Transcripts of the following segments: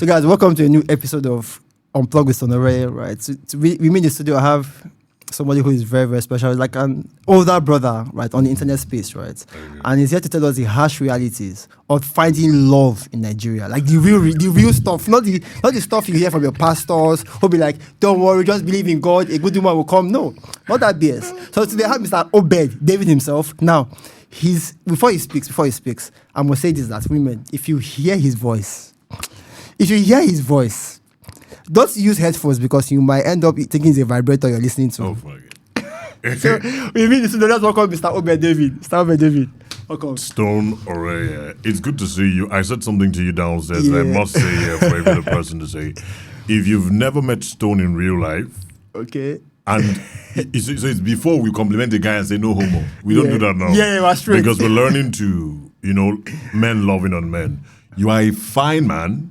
So, guys, welcome to a new episode of Unplugged with Sonore, right? We in the studio have somebody who is very, very special, like an older brother, right, on the internet space, right? And he's here to tell us the harsh realities of finding love in Nigeria, like the real stuff, not the stuff you hear from your pastors who'll be like, "Don't worry, just believe in God, a good woman will come." No, not that BS. So today I have Mr. Obed, David himself. Now, before he speaks, I must say this: that women, if you hear his voice, don't use headphones because you might end up thinking it's a vibrator you're listening to. Oh, fuck it. So, we mean this is let's welcome Mr. Obed David. Mr. Obed David. Welcome. Stone Aurelia. It's good to see you. I said something to you downstairs. Yeah. I must say for every other person to say, if you've never met Stone in real life, okay. And it's before we compliment the guy and say no homo. We don't do that now. Yeah, that's true. Because we're learning to, men loving on men. You are a fine man.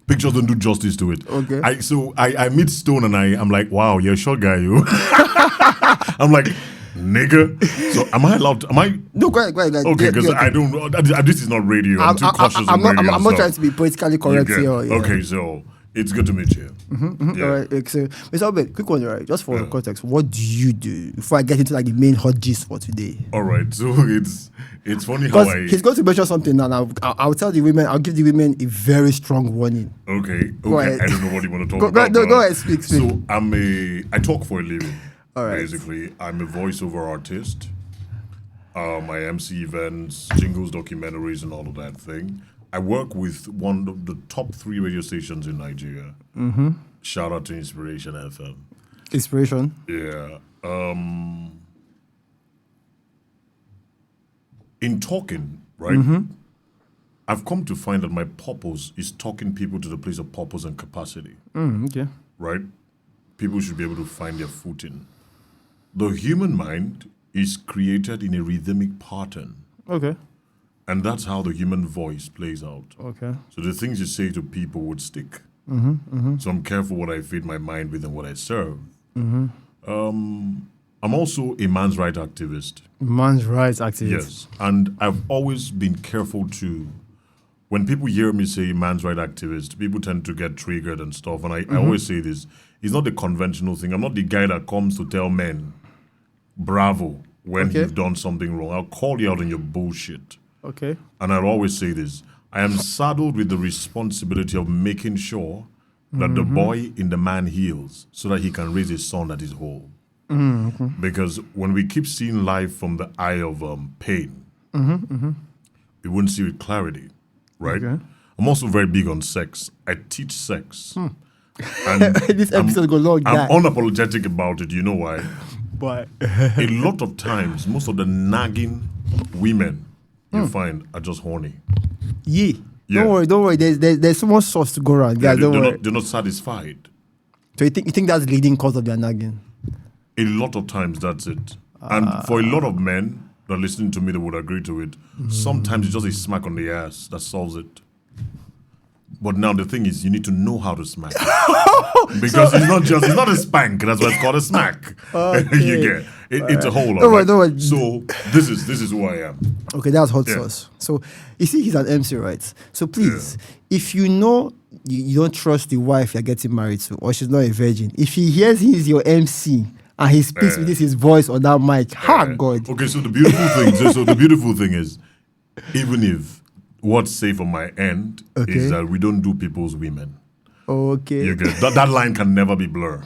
Pictures don't do justice to it. Okay. I meet Stone and I'm like, wow, you're a short guy, you. I'm like, nigga. So am I allowed to, No, go ahead. Okay, because I don't know. This is not radio. I'm too cautious of radio. I'm not trying to be politically correct here. Yeah. Okay, so it's good to meet you. Yeah. All right. So, Mr. Obed, quick one, right? Just for context, what do you do before I get into the main hot gist for today? All right. So it's funny how he's going to mention something now. I'll tell the women. I'll give the women a very strong warning. Okay. I don't know what you want to talk about. Go ahead, speak. So I talk for a living. All right. Basically, I'm a voiceover artist. I MC events, jingles, documentaries, and all of that thing. I work with one of the top 3 radio stations in Nigeria. Mm-hmm. Shout out to Inspiration FM. Inspiration? Yeah. In talking, right? Mm-hmm. I've come to find that my purpose is talking people to the place of purpose and capacity. Okay. Right? People should be able to find their footing. The human mind is created in a rhythmic pattern. Okay. And that's how the human voice plays out. Okay. So the things you say to people would stick. So I'm careful what I feed my mind with and what I serve. I'm also a man's rights activist. Man's rights activist. Yes. And I've always been careful to, when people hear me say man's rights activist, people tend to get triggered and stuff. And I always say this, it's not the conventional thing. I'm not the guy that comes to tell men, bravo, when you've done something wrong. I'll call you out on your bullshit. Okay. And I'll always say this. I am saddled with the responsibility of making sure that the boy in the man heals so that he can raise a son that is whole. Because when we keep seeing life from the eye of pain, we wouldn't see with clarity, right? Okay. I'm also very big on sex. I teach sex. And this episode goes long. I'm unapologetic about it. You know why? But a lot of times, most of the nagging women you find are just horny. Yeah. Don't worry. There's so much sauce to go around, guys. They're not satisfied. So you think that's the leading cause of their nagging? A lot of times that's it. And for a lot of men that are listening to me that would agree to it, sometimes it's just a smack on the ass that solves it. But now the thing is, you need to know how to smack. Because it's not a spank, that's why it's called a smack. Okay. You get it's a whole lot. Don't worry. So this is who I am. Okay, that's hot sauce. So you see he's an MC, right? So please, if you know you don't trust the wife you're getting married to, or she's not a virgin, if he hears he's your MC and he speaks with his voice on that mic, God. Okay, so the beautiful thing is, even if what's safe on my end is that we don't do people's women. Okay. You get that line can never be blurred.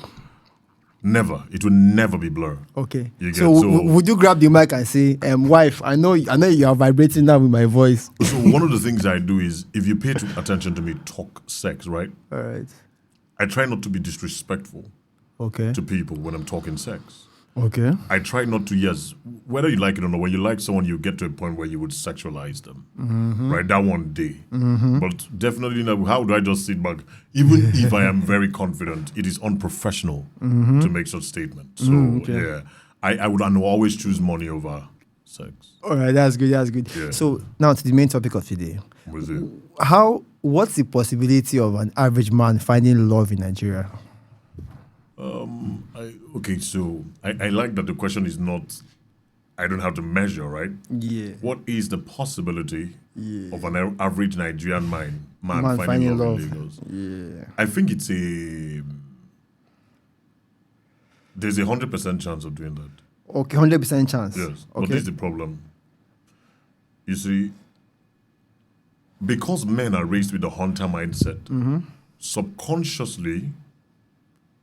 Never. It will never be blurred. Okay. So would you grab the mic and say, wife, I know you are vibrating now with my voice. So one of the things I do is, if you pay attention to me, talk sex, right? All right. I try not to be disrespectful to people when I'm talking sex. Okay. I try not to, whether you like it or not, when you like someone, you get to a point where you would sexualize them. Right? That one day. But definitely, how do I just sit back? Even if I am very confident, it is unprofessional to make such statements. So, I would always choose money over sex. All right, that's good. Yeah. So, now to the main topic of today. What is it? What's the possibility of an average man finding love in Nigeria? I like that the question is not, I don't have to measure, right? Yeah. What is the possibility of an average Nigerian man finding love in Lagos. Yeah. I think there's 100% chance of doing that. Okay, 100% chance. Yes, Okay. but this is the problem. You see, because men are raised with the hunter mindset, subconsciously,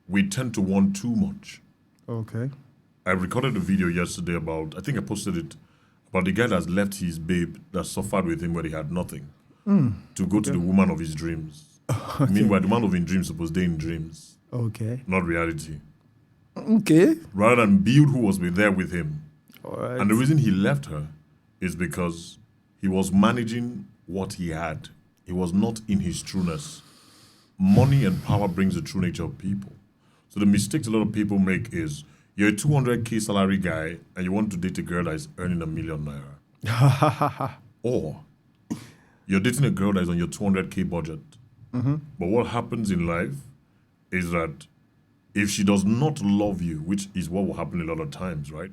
we tend to want too much. Okay. I recorded a video yesterday I think I posted it, about the guy that's left his babe that suffered with him when he had nothing to go to the woman of his dreams. Meanwhile, the woman of his dreams supposed to be in dreams, Okay. not reality. Okay. Rather than build who was there with him. All right. And the reason he left her is because he was managing what he had. He was not in his trueness. Money and power brings the true nature of people. So the mistakes a lot of people make is, you're a 200K salary guy and you want to date a girl that is earning ₦1 million. Or you're dating a girl that is on your 200K budget. But what happens in life is that if she does not love you, which is what will happen a lot of times, right?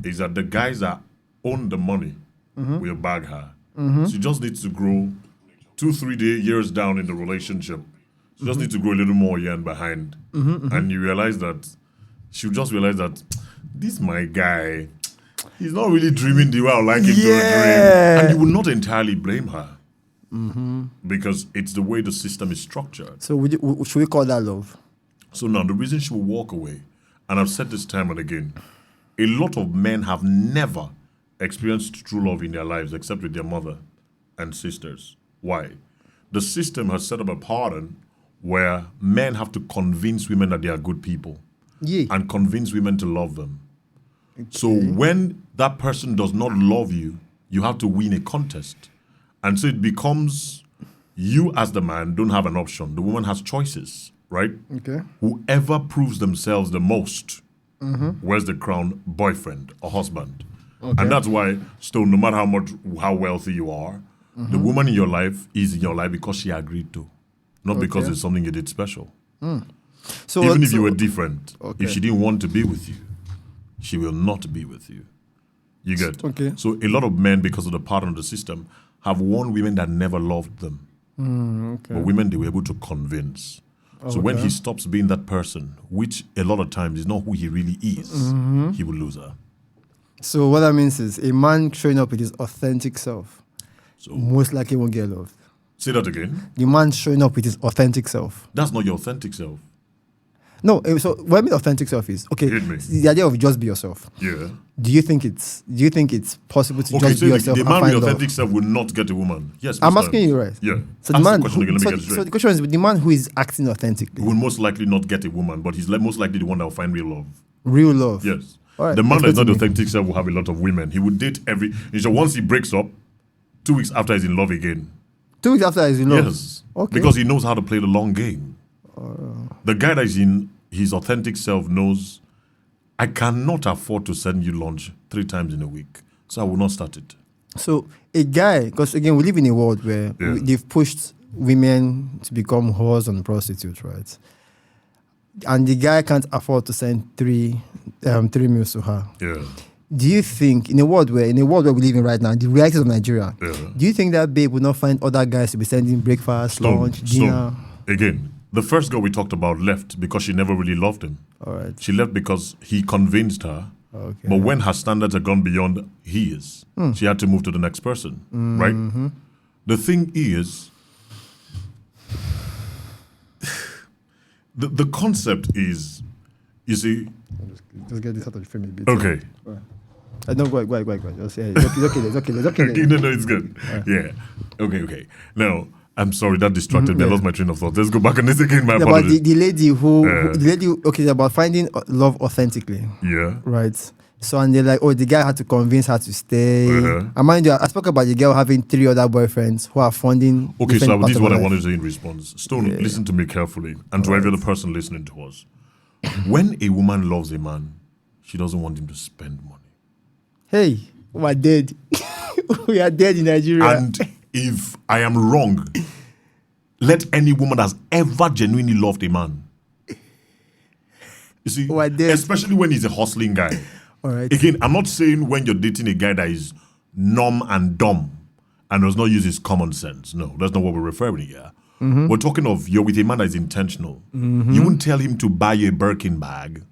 Is that the guys that own the money will bag her. She just needs to grow 2-3 years down in the relationship. She just needs to grow a little more yen behind. And you realize that, she'll just realize that this my guy, he's not really dreaming the way I like him to dream. And you will not entirely blame her. Because it's the way the system is structured. So should we call that love? So now the reason she will walk away, and I've said this time and again, a lot of men have never experienced true love in their lives except with their mother and sisters. Why? The system has set up a pattern where men have to convince women that they are good people and convince women to love them. So when that person does not love you, you have to win a contest. And so it becomes, you as the man don't have an option. The woman has choices, right? Okay. Whoever proves themselves the most wears the crown boyfriend or husband. Okay. And that's why, still, no matter how wealthy you are, the woman in your life is in your life because she agreed to, not because it's something you did special. So even if you were different, if she didn't want to be with you, she will not be with you. You get? Okay. So a lot of men, because of the pattern of the system, have won women that never loved them. But women they were able to convince. So when he stops being that person, which a lot of times is not who he really is, he will lose her. So what that means is a man showing up with his authentic self most likely won't get loved. Say that again. The man showing up with his authentic self. That's not your authentic self. No, so what I mean authentic self is the idea of just be yourself. Yeah. Do you think it's possible to just be yourself? The man with authentic self will not get a woman. Yes, I'm asking you, right? Yeah. So the man, so the question is, the man who is acting authentically will most likely not get a woman, but he's most likely the one that will find real love. Real love. Yes. Right, the man that's not authentic self will have a lot of women. He would date once he breaks up, 2 weeks after he's in love again. 2 weeks after he's in love? Yes. Okay. Because he knows how to play the long game. The guy that is in his authentic self knows, I cannot afford to send you lunch 3 times in a week, so I will not start it. So a guy, because again, we live in a world where they've pushed women to become whores and prostitutes, right? And the guy can't afford to send three meals to her. Yeah. Do you think, in a world where we live in right now, the realities of Nigeria, do you think that babe would not find other guys to be sending breakfast, lunch, dinner? Again, the first girl we talked about left because she never really loved him. All right. She left because he convinced her. Okay. But when her standards had gone beyond his, she had to move to the next person, right? The thing is, the concept is, you see... Just get this out of the frame a bit. Okay. No, go ahead. Just say it's okay. No, it's good. Yeah. Okay. Now, I'm sorry, that distracted me. I lost my train of thought. Let's go back on this again. My apologies. But the lady, about finding love authentically. Yeah. Right. So, and they're like, the guy had to convince her to stay. And mind you, I spoke about the girl having 3 other boyfriends who are funding. Okay, so this is what I wanted to say in response. Stone, listen to me carefully, and to every other person listening to us. When a woman loves a man, she doesn't want him to spend money. Hey, we're dead. We are dead in Nigeria. And if I am wrong, let any woman that's ever genuinely loved a man. You see, especially when he's a hustling guy. All right. Again, I'm not saying when you're dating a guy that is numb and dumb and does not use his common sense. No, that's not what we're referring here. We're talking of you're with a man that is intentional. You wouldn't tell him to buy you a Birkin bag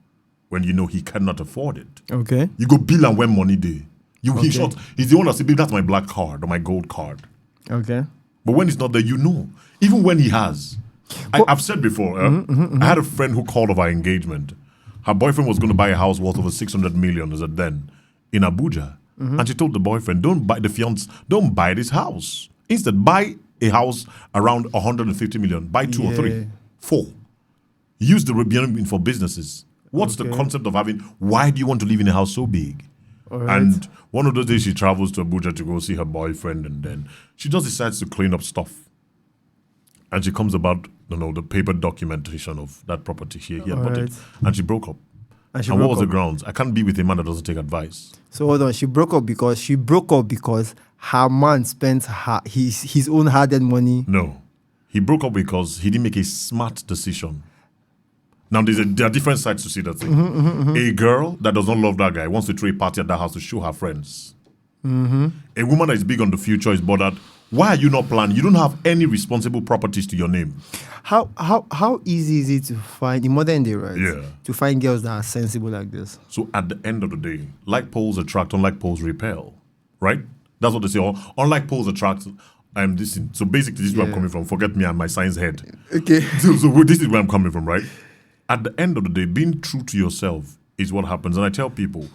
when you know he cannot afford it. Okay. You go bill and when money day. In short, he's the one that says, "Babe, that's my black card or my gold card." Okay. But when it's not there, you know. Even when he has. I've said before, I had a friend who called of our engagement. Her boyfriend was going to buy a house worth over 600 million as at then in Abuja. And she told the boyfriend, don't buy this house. Instead, buy a house around 150 million. Buy 2 or 3, 4. Use the remaining for businesses. What's the concept of why do you want to live in a house so big? Right. And one of those days she travels to Abuja to go see her boyfriend, and then she just decides to clean up stuff. And she comes about, the paper documentation of that property. He had bought it. And she broke up. And what was the grounds? I can't be with a man that doesn't take advice. So hold on, she broke up because her man spent his own hard-earned money. No. He broke up because he didn't make a smart decision. Now, there are different sides to see that thing. A girl that does not love that guy wants to throw a party at that house to show her friends. A woman that is big on the future is bothered. Why are you not planning? You don't have any responsible properties to your name. How easy is it to find, in modern day, right? Yeah. To find girls that are sensible like this? So at the end of the day, like poles attract, unlike poles repel, right? That's what they say. Unlike poles attract, So basically, this is where I'm coming from. Forget me and my science head. Okay. So this is where I'm coming from, right? At the end of the day, being true to yourself is what happens. And I tell people,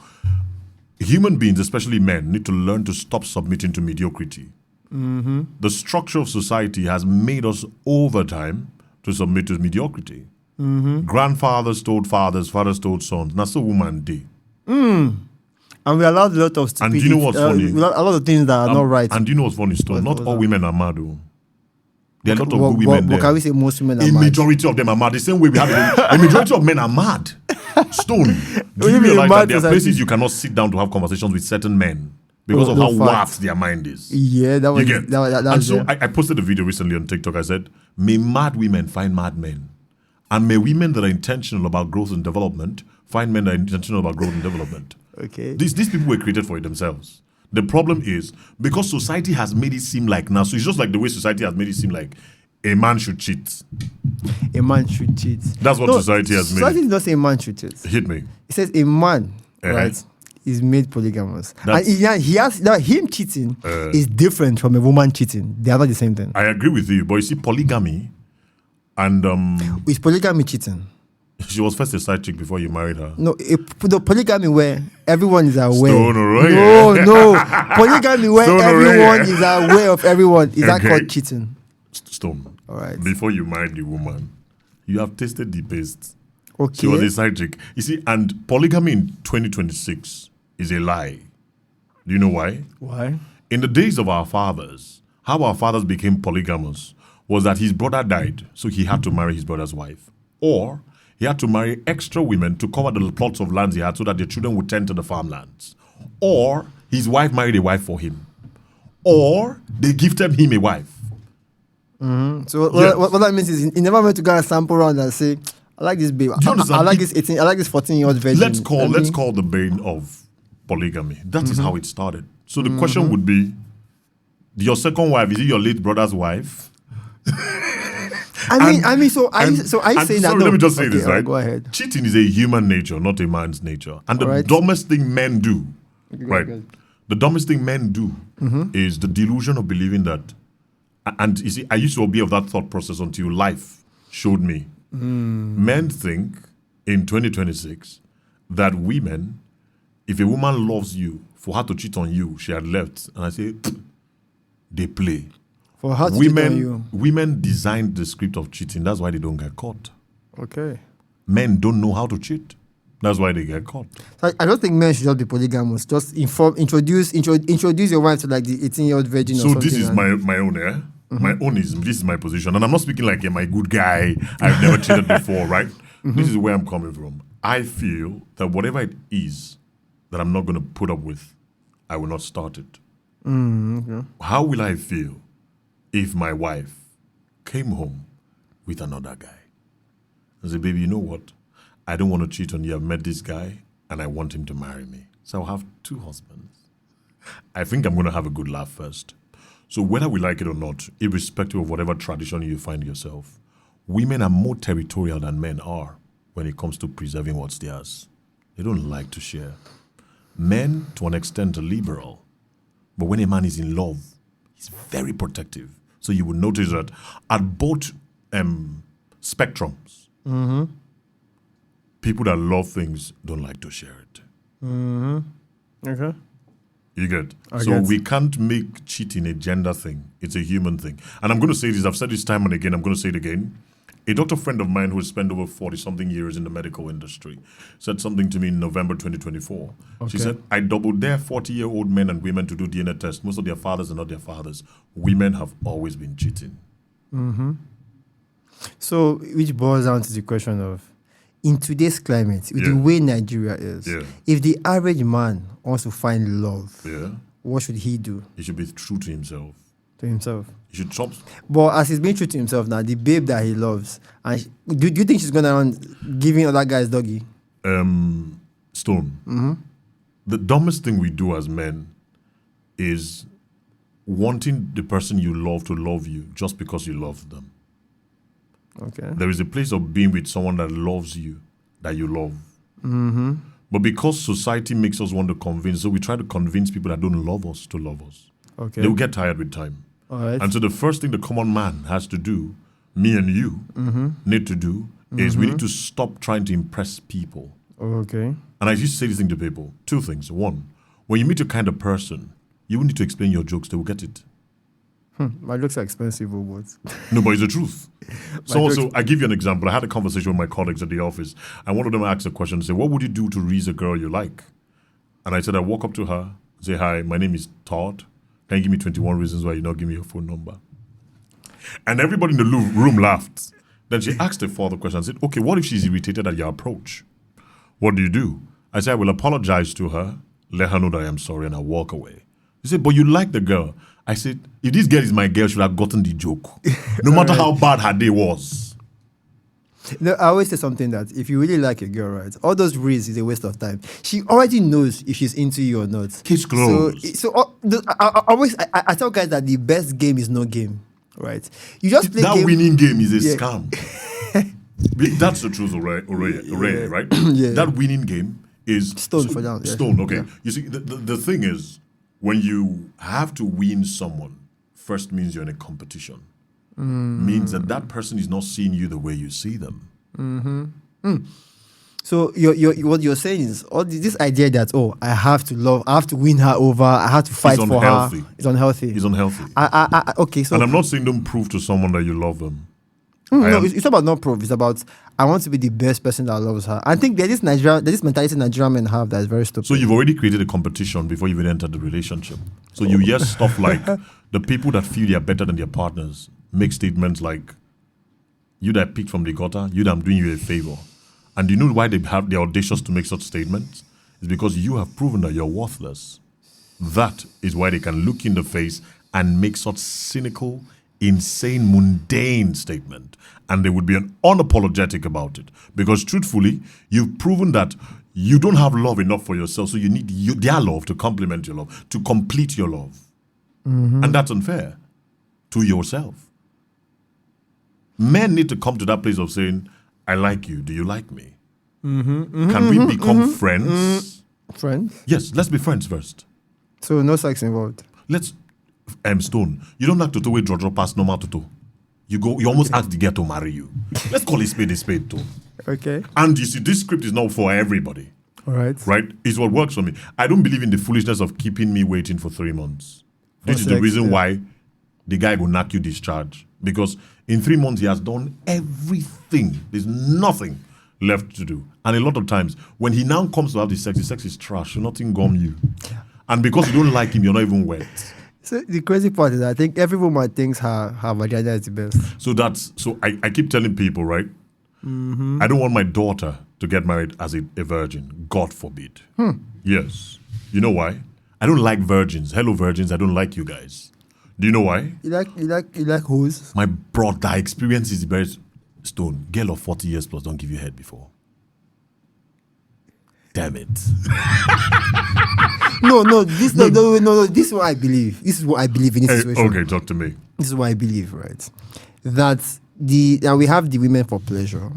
human beings, especially men, need to learn to stop submitting to mediocrity. The structure of society has made us over time to submit to mediocrity. Grandfathers told fathers, fathers told sons. Now, so woman day. And we allowed a lot of stupidity. And do you know what's funny? A lot of things that are not right. And do you know what's funny, Stone? Not all women are mad, though. There are a lot of good women there. But can we say most women are mad? A majority of them are mad. The same way we have a majority of men are mad. Stone. Do you realize that there are places you cannot sit down to have conversations with certain men? Because of how vast their mind is. Yeah, that was. And so I posted a video recently on TikTok. I said, may mad women find mad men. And may women that are intentional about growth and development find men that are intentional about growth and development. Okay. These people were created for it themselves. The problem is, because society has made it seem like now, so it's just like the way society has made it seem like a man should cheat. A man should cheat. That's what society has made. Society does not say a man should cheat. Hit me. It says a man, right? Is made polygamous. And him cheating is different from a woman cheating. They are not the same thing. I agree with you, but you see, polygamy and is polygamy cheating? She was first a side chick before you married her. No, the polygamy where everyone is aware. No. Polygamy where everyone is aware of everyone. Is that called cheating? Stone. All right. Before you married the woman, you have tasted the paste. Okay. She was a side chick. You see, and polygamy in 2026 is a lie. Do you know why? Why? In the days of our fathers, how our fathers became polygamous was that his brother died, so he had to marry his brother's wife. Or he had to marry extra women to cover the plots of lands he had so that their children would tend to the farmlands. Or his wife married a wife for him. Or they gifted him a wife. So what that means is he never went to go and sample around and say, I like this babe. I like this 18. I like this 14-year-old virgin. Let's call the bane of polygamy. That is how it started. So the question would be: your second wife, is it your late brother's wife? So are you saying that? Sorry, let me just say this, right? Go ahead. Cheating is a human nature, not a man's nature. And the dumbest thing men do, the dumbest thing men do is the delusion of believing that. And you see, I used to be of that thought process until life showed me. Men think in 2026 that women, if a woman loves you, for her to cheat on you, she had left. And I say, they play. For her to cheat on you. Women designed the script of cheating. That's why they don't get caught. Okay. Men don't know how to cheat. That's why they get caught. So I don't think men should just be polygamous. Just introduce your wife to like the 18-year-old virgin or something. So this is my own, yeah? My own this is my position. And I'm not speaking like my good guy. I've never cheated before, right? This is where I'm coming from. I feel that whatever it is that I'm not going to put up with, I will not start it. Okay. How will I feel if my wife came home with another guy and said, baby, you know what? I don't want to cheat on you. I've met this guy and I want him to marry me. So I'll have 2 husbands. I think I'm going to have a good laugh first. So whether we like it or not, irrespective of whatever tradition you find yourself, women are more territorial than men are when it comes to preserving what's theirs. They don't like to share. Men, to an extent, are liberal. But when a man is in love, he's very protective. So you will notice that at both spectrums, people that love things don't like to share it. Okay. You get? I So get. we can't make cheating a gender thing. It's a human thing. And I'm going to say this. I've said this time and again. I'm going to say it again. A doctor friend of mine who has spent over 40-something years in the medical industry said something to me in November 2024. She Okay. said, I double dare 40-year-old men and women to do DNA tests. Most of their fathers are not their fathers. Women have always been cheating. So, which boils down to the question of, in today's climate, with the way Nigeria is, if the average man wants to find love, what should he do He should be true to himself. to himself? He should chop. But as he's being true to himself now, the babe that he loves, and do you think she's going around giving other guys doggy? Stone. The dumbest thing we do as men is wanting the person you love to love you just because you love them. Okay. There is a place of being with someone that loves you, that you love. But because society makes us want to convince, so we try to convince people that don't love us to love us. Okay. They will get tired with time. All right. And so the first thing the common man has to do, me and you need to do, is we need to stop trying to impress people. Okay. And I used to say this thing to people. Two things. One, when you meet a kind of person, you won't need to explain your jokes, they will get it. My looks are expensive, but No, but it's the truth. So jokes- also, I give you an example. I had a conversation with my colleagues at the office, and one of them asked a question and said, what would you do to raise a girl you like? And I said, I walk up to her, say, hi, my name is Todd. Can you give me 21 reasons why you not give me your phone number? And everybody in the room laughed. Then she asked a further question and said, okay, what if she's irritated at your approach? What do? I said, I will apologize to her, let her know that I am sorry, and I'll walk away. She said, but you like the girl. I said, if this girl is my girl, she would have gotten the joke. No matter how bad her day was. no, I always say something that if you really like a girl, right, all those reads is a waste of time. She already knows if she's into you or not. Case closed. I tell guys that the best game is no game, right? You just play That game. winning game is a Yeah. scam. That's the truth, Ore, right? Yeah. That winning game is Stone for now, yeah. Stone, okay. Yeah. You see, the thing is, when you have to win someone, first means you're in a competition. Means that person is not seeing you the way you see them. So what you're saying is all this idea that I have to love, I have to win her over, I have to fight for unhealthy. her. It's unhealthy. It's unhealthy. Okay, so And I'm not saying don't prove to someone that you love them. no, it's not about not proof. It's about I want to be the best person that loves her. I think there's this mentality Nigerian men have that is very stupid. So you've already created a competition before you even entered the relationship. So you hear stuff like the people that feel they are better than their partners make statements like, you that picked from the gutter, you that I'm doing you a favor. And do you know why they're audacious to make such statements? It's because you have proven that you're worthless. That is why they can look in the face and make such cynical, insane, mundane statement. And they would be unapologetic about it. Because truthfully, you've proven that you don't have love enough for yourself, so you need their love to complement your love, to complete your love. And that's unfair to yourself. Men need to come to that place of saying, I like you. Do you like me? Can we become friends? Friends? Yes, let's be friends first. So no sex involved. Let's Stone. You don't like to do Jojo past normal to. You almost ask the girl to marry you. Let's call a spade too. Okay. And you see, this script is not for everybody. All right. Right? It's what works for me. I don't believe in the foolishness of keeping me waiting for 3 months. This is the sex, reason yeah. why the guy will knock you discharge. Because in 3 months, he has done everything. There's nothing left to do. And a lot of times, when he now comes to have the sex is trash. Nothing gum you. And because you don't like him, you're not even wet. So the crazy part is I think every woman thinks her vagina is the best. So I keep telling people, right? I don't want my daughter to get married as a virgin. God forbid. Yes. You know why? I don't like virgins. Hello, virgins. I don't like you guys. Do you know why? You like hoes? My brother experience is the best. Stone, girl of 40 years plus don't give you head before. Damn it. No. This is what I believe. This is what I believe in this situation. Okay, talk to me. This is what I believe, right? That we have the women for pleasure.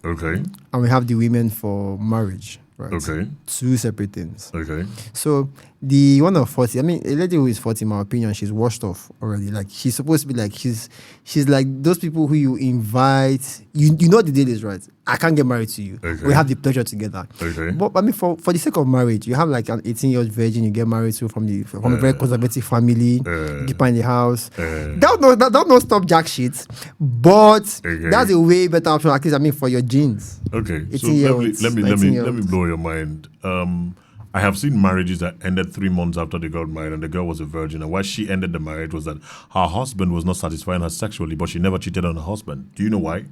Okay. And we have the women for marriage, right? Okay. Two separate things. Okay. So the one of 40, I mean, a lady who is 40, in my opinion, she's washed off already. Like, she's supposed to be like, she's like those people who you invite. You know the deal is, right? I can't get married to you. Okay. We have the pleasure together. Okay. But I mean, for the sake of marriage, you have like an 18-year-old virgin you get married to from a very conservative family, keep her in the house. That don't stop jack shit. But that's a way better option, at least, I mean, for your genes. Okay. So let me blow your mind. I have seen marriages that ended 3 months after they got married, and the girl was a virgin. And why she ended the marriage was that her husband was not satisfying her sexually, but she never cheated on her husband. Do you know why?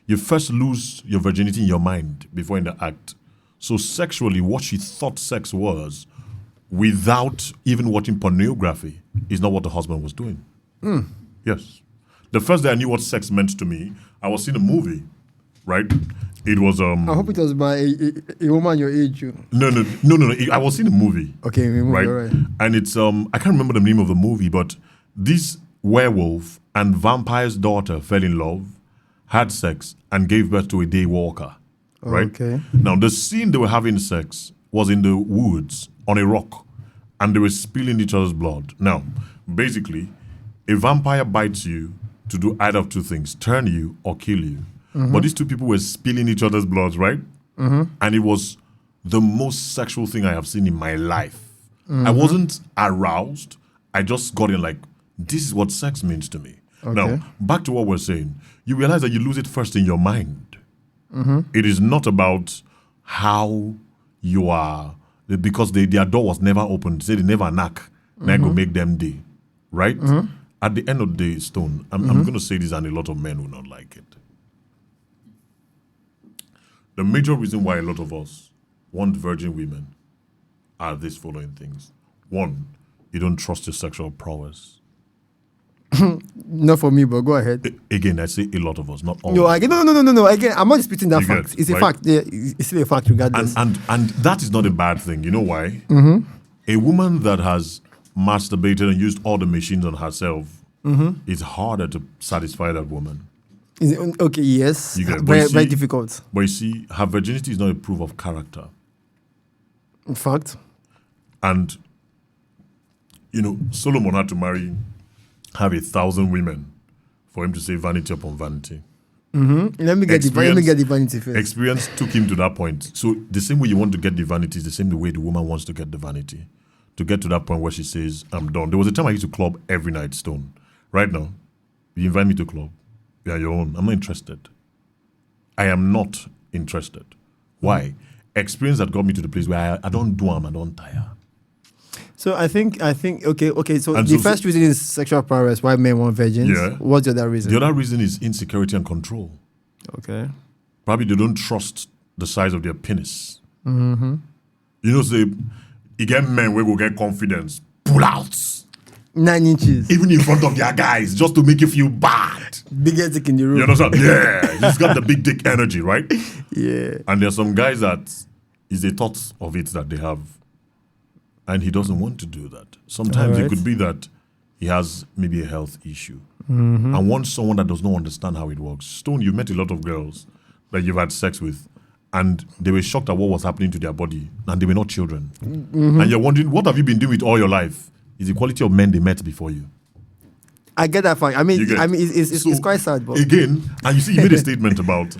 You first lose your virginity in your mind before in the act. So sexually, what she thought sex was, without even watching pornography, is not what the husband was doing. Yes. The first day I knew what sex meant to me, I was seeing a movie, right? It was I hope it was by a woman your age. No. I was seeing a movie. Okay, right? Right. And it's I can't remember the name of the movie, but this werewolf and vampire's daughter fell in love, had sex, and gave birth to a day walker. Right? Okay. Now the scene they were having sex was in the woods on a rock, and they were spilling each other's blood. Now, basically, a vampire bites you to do either of two things: turn you or kill you. But these two people were spilling each other's blood, right? And it was the most sexual thing I have seen in my life. I wasn't aroused. I just got in like, this is what sex means to me. Okay. Now, back to what we're saying. You realize that you lose it first in your mind. It is not about how you are, because their door was never opened. Say they never knock. Now go make them day, right? At the end of the day, Stone, I'm going to say this, and a lot of men will not like it. The major reason why a lot of us want virgin women are these following things. One, you don't trust your sexual prowess. Not for me, but go ahead. Again, I say a lot of us, not all. No. Again, I'm not disputing that You fact. get, It's a right? fact. Yeah, it's still a fact regardless. And that is not a bad thing. You know why? A woman that has masturbated and used all the machines on herself, it's harder to satisfy that woman. Is it, okay, yes. You get, very difficult. But you see, her virginity is not a proof of character. In fact. And, Solomon had to have 1,000 women for him to say vanity upon vanity. Let me get the vanity first. Experience took him to that point. So the same way you want to get the vanity is the same way the woman wants to get the vanity. To get to that point where she says, I'm done. There was a time I used to club every night, Stone. Right now, you invite me to club. Yeah, your own. I'm not interested. I am not interested. Why? Experience that got me to the place where I don't do them, I don't tire. So I think okay. So the first reason is sexual prowess. Why men want virgins? Yeah. What's the other reason? The other reason is insecurity and control. Okay. Probably they don't trust the size of their penis. Say, you get men where go get confidence, pull out. 9 inches. Even in front of their guys, just to make you feel bad. Biggest dick in the room. You understand? Yeah. He's got the big dick energy, right? Yeah. And there's some guys that is a thought of it that they have. And he doesn't want to do that. Sometimes it could be that he has maybe a health issue. And wants someone that does not understand how it works. Stone, you've met a lot of girls that you've had sex with, and they were shocked at what was happening to their body, and they were not children. And you're wondering, what have you been doing with all your life? Is the quality of men they met before you. I get that fact. It's quite sad. But again, and you see, you made a statement about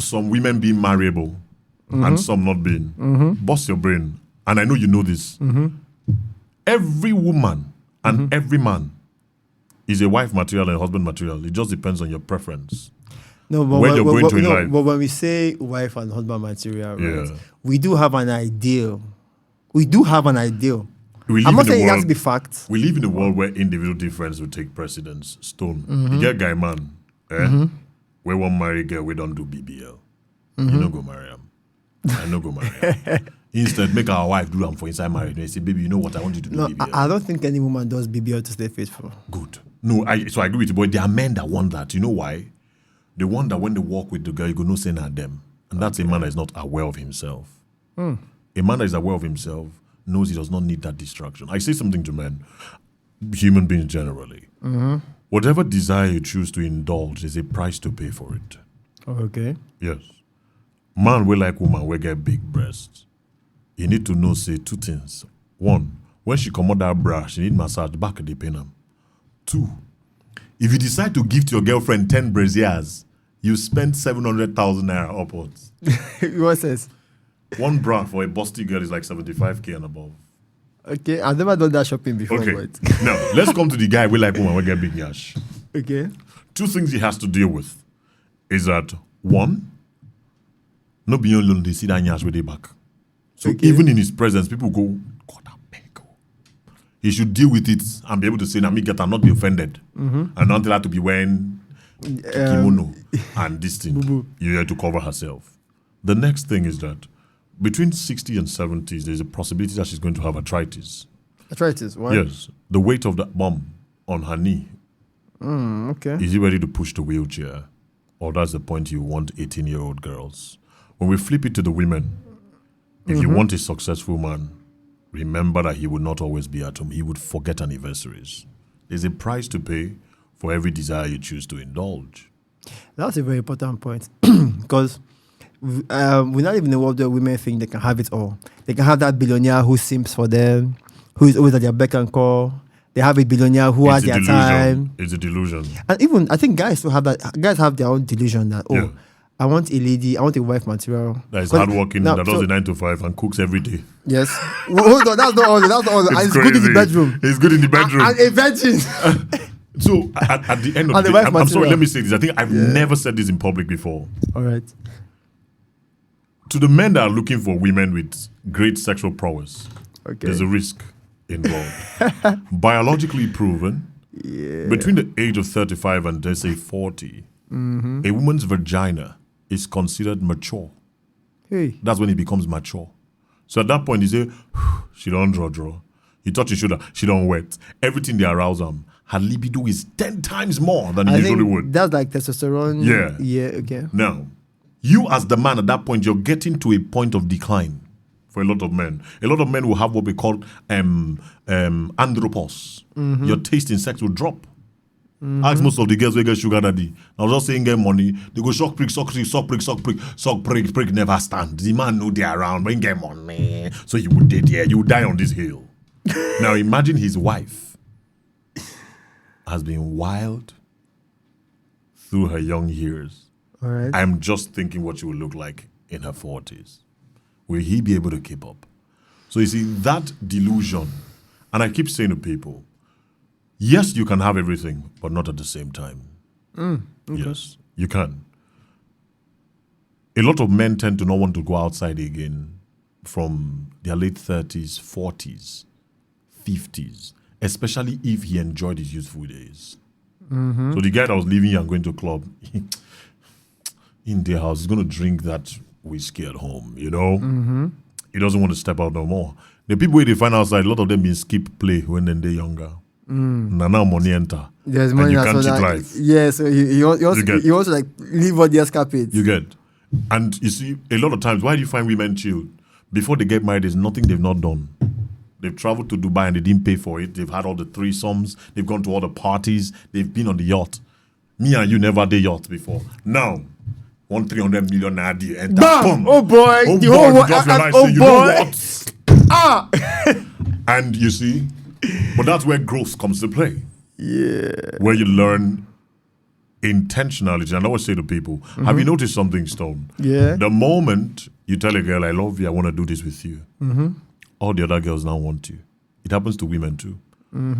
some women being marriable and some not being. Bust your brain. And I know you know this. Every woman and every man is a wife material and a husband material. It just depends on your preference. No, but when you're going to in life. But when we say wife and husband material, right, Yeah. we do have an ideal. We I'm live not in a saying it has world- to be fact. We live in a world where individual difference will take precedence. Stone. You get guy man, where one marry girl, we don't do BBL. You don't go marry him. I no go marry him. Instead, make our wife do them for inside marriage. They say, baby, you know what? I want you to do No, BBL. I don't think any woman does BBL to stay faithful. Good. No, so I agree with you, but there are men that want that. You know why? They want that when they walk with the girl, you go no saying at them. And that's a man that is not aware of himself. A man that is aware of himself knows he does not need that distraction. I say something to men, human beings generally. Whatever desire you choose to indulge, there's a price to pay for it. Okay. Yes. Man will like woman will get big breasts. You need to know, say, two things. One, when she come out that bra, she need massage back at the pain. Two, if you decide to give to your girlfriend 10 braziers, you spend 700,000 naira upwards. What says? One bra for a busty girl is like 75k and above. Okay, I've never done that shopping before. Okay. But Now, let's come to the guy we like woman will get big yash. okay. Two things he has to deal with is that, one, no beyond alone, they see that yash with their back. So Okay. even in his presence, people go, God, I beg. He should deal with it and be able to say, "Now me get and not be offended," and not tell her to be wearing kimono and this thing. Boo-boo. You have to cover herself. The next thing is that between 60 and 70s, there's a possibility that she's going to have arthritis. Arthritis. Why? Yes, the weight of that bomb on her knee. Okay. Is he ready to push the wheelchair? Or that's the point you want 18-year-old girls. When we flip it to the women, if you want a successful man, remember that he would not always be at home. He would forget anniversaries. There's a price to pay for every desire you choose to indulge. That's a very important point because we're not even in a world where women think they can have it all. They can have that billionaire who simps for them, who is always at their beck and call. They have a billionaire who has their time. It's a delusion. And even, I think guys still have that. Guys have their own delusion that, Yeah. I want a lady, I want a wife material. That is 'Cause hardworking, now, that does so- a 9 to 5 and cooks every day. Yes. Well, hold on, that's not all. That's not all. And it's good in the crazy. bedroom. It's good in the bedroom. And a virgin. So at the end of And the the day, wife I'm sorry, material. let me say this. I think I've never said this in public before. All right. To the men that are looking for women with great sexual prowess, Okay. there's a risk involved. Biologically proven, between the age of 35 and let's say 40, a woman's vagina is considered mature. Hey. That's when it becomes mature. So at that point, you say, she don't draw. You touch your shoulder, she don't wet. Everything they arouse them. Her libido is 10 times more than it I usually think would. that's like testosterone. Yeah. Yeah, okay. Now, you as the man at that point, you're getting to a point of decline for a lot of men. A lot of men will have what we call andropause. Your taste in sex will drop. Ask most of the girls who get sugar daddy. I was just saying get money. They go suck prick, never stand. The man know they're around, bring get money. So you would date here, you would die on this hill. Now imagine his wife has been wild through her young years. All right. I'm just thinking what she will look like in her 40s. Will he be able to keep up? So you see, that delusion, and I keep saying to people, yes, you can have everything, but not at the same time. Yes, you can. A lot of men tend to not want to go outside again from their late 30s, 40s, 50s, especially if he enjoyed his youthful days. So the guy that was leaving and going to a club, in their house, he's going to drink that whiskey at home, you know? He doesn't want to step out no more. The people where they find outside, a lot of them been skip play when they're younger. Now money enter. There's and money you as can't well cheat that- life. Yeah, so he wants get- to like leave all the escapades. You get. And you see, a lot of times, why do you find women chill? Before they get married, there's nothing they've not done. They've traveled to Dubai and they didn't pay for it. They've had all the threesomes. They've gone to all the parties. They've been on the yacht. Me and you never did yacht before. Now, 300 million naira deal. Enter. Bam! Boom. Oh boy! Oh The boy, whole you world. drop your line, Oh say, you boy! know what? Ah! And you see, but that's where growth comes to play. Yeah. Where you learn intentionality. And I always say to people, have you noticed something, Stone? Yeah. The moment you tell a girl, I love you, I want to do this with you, all the other girls now want you. It happens to women too.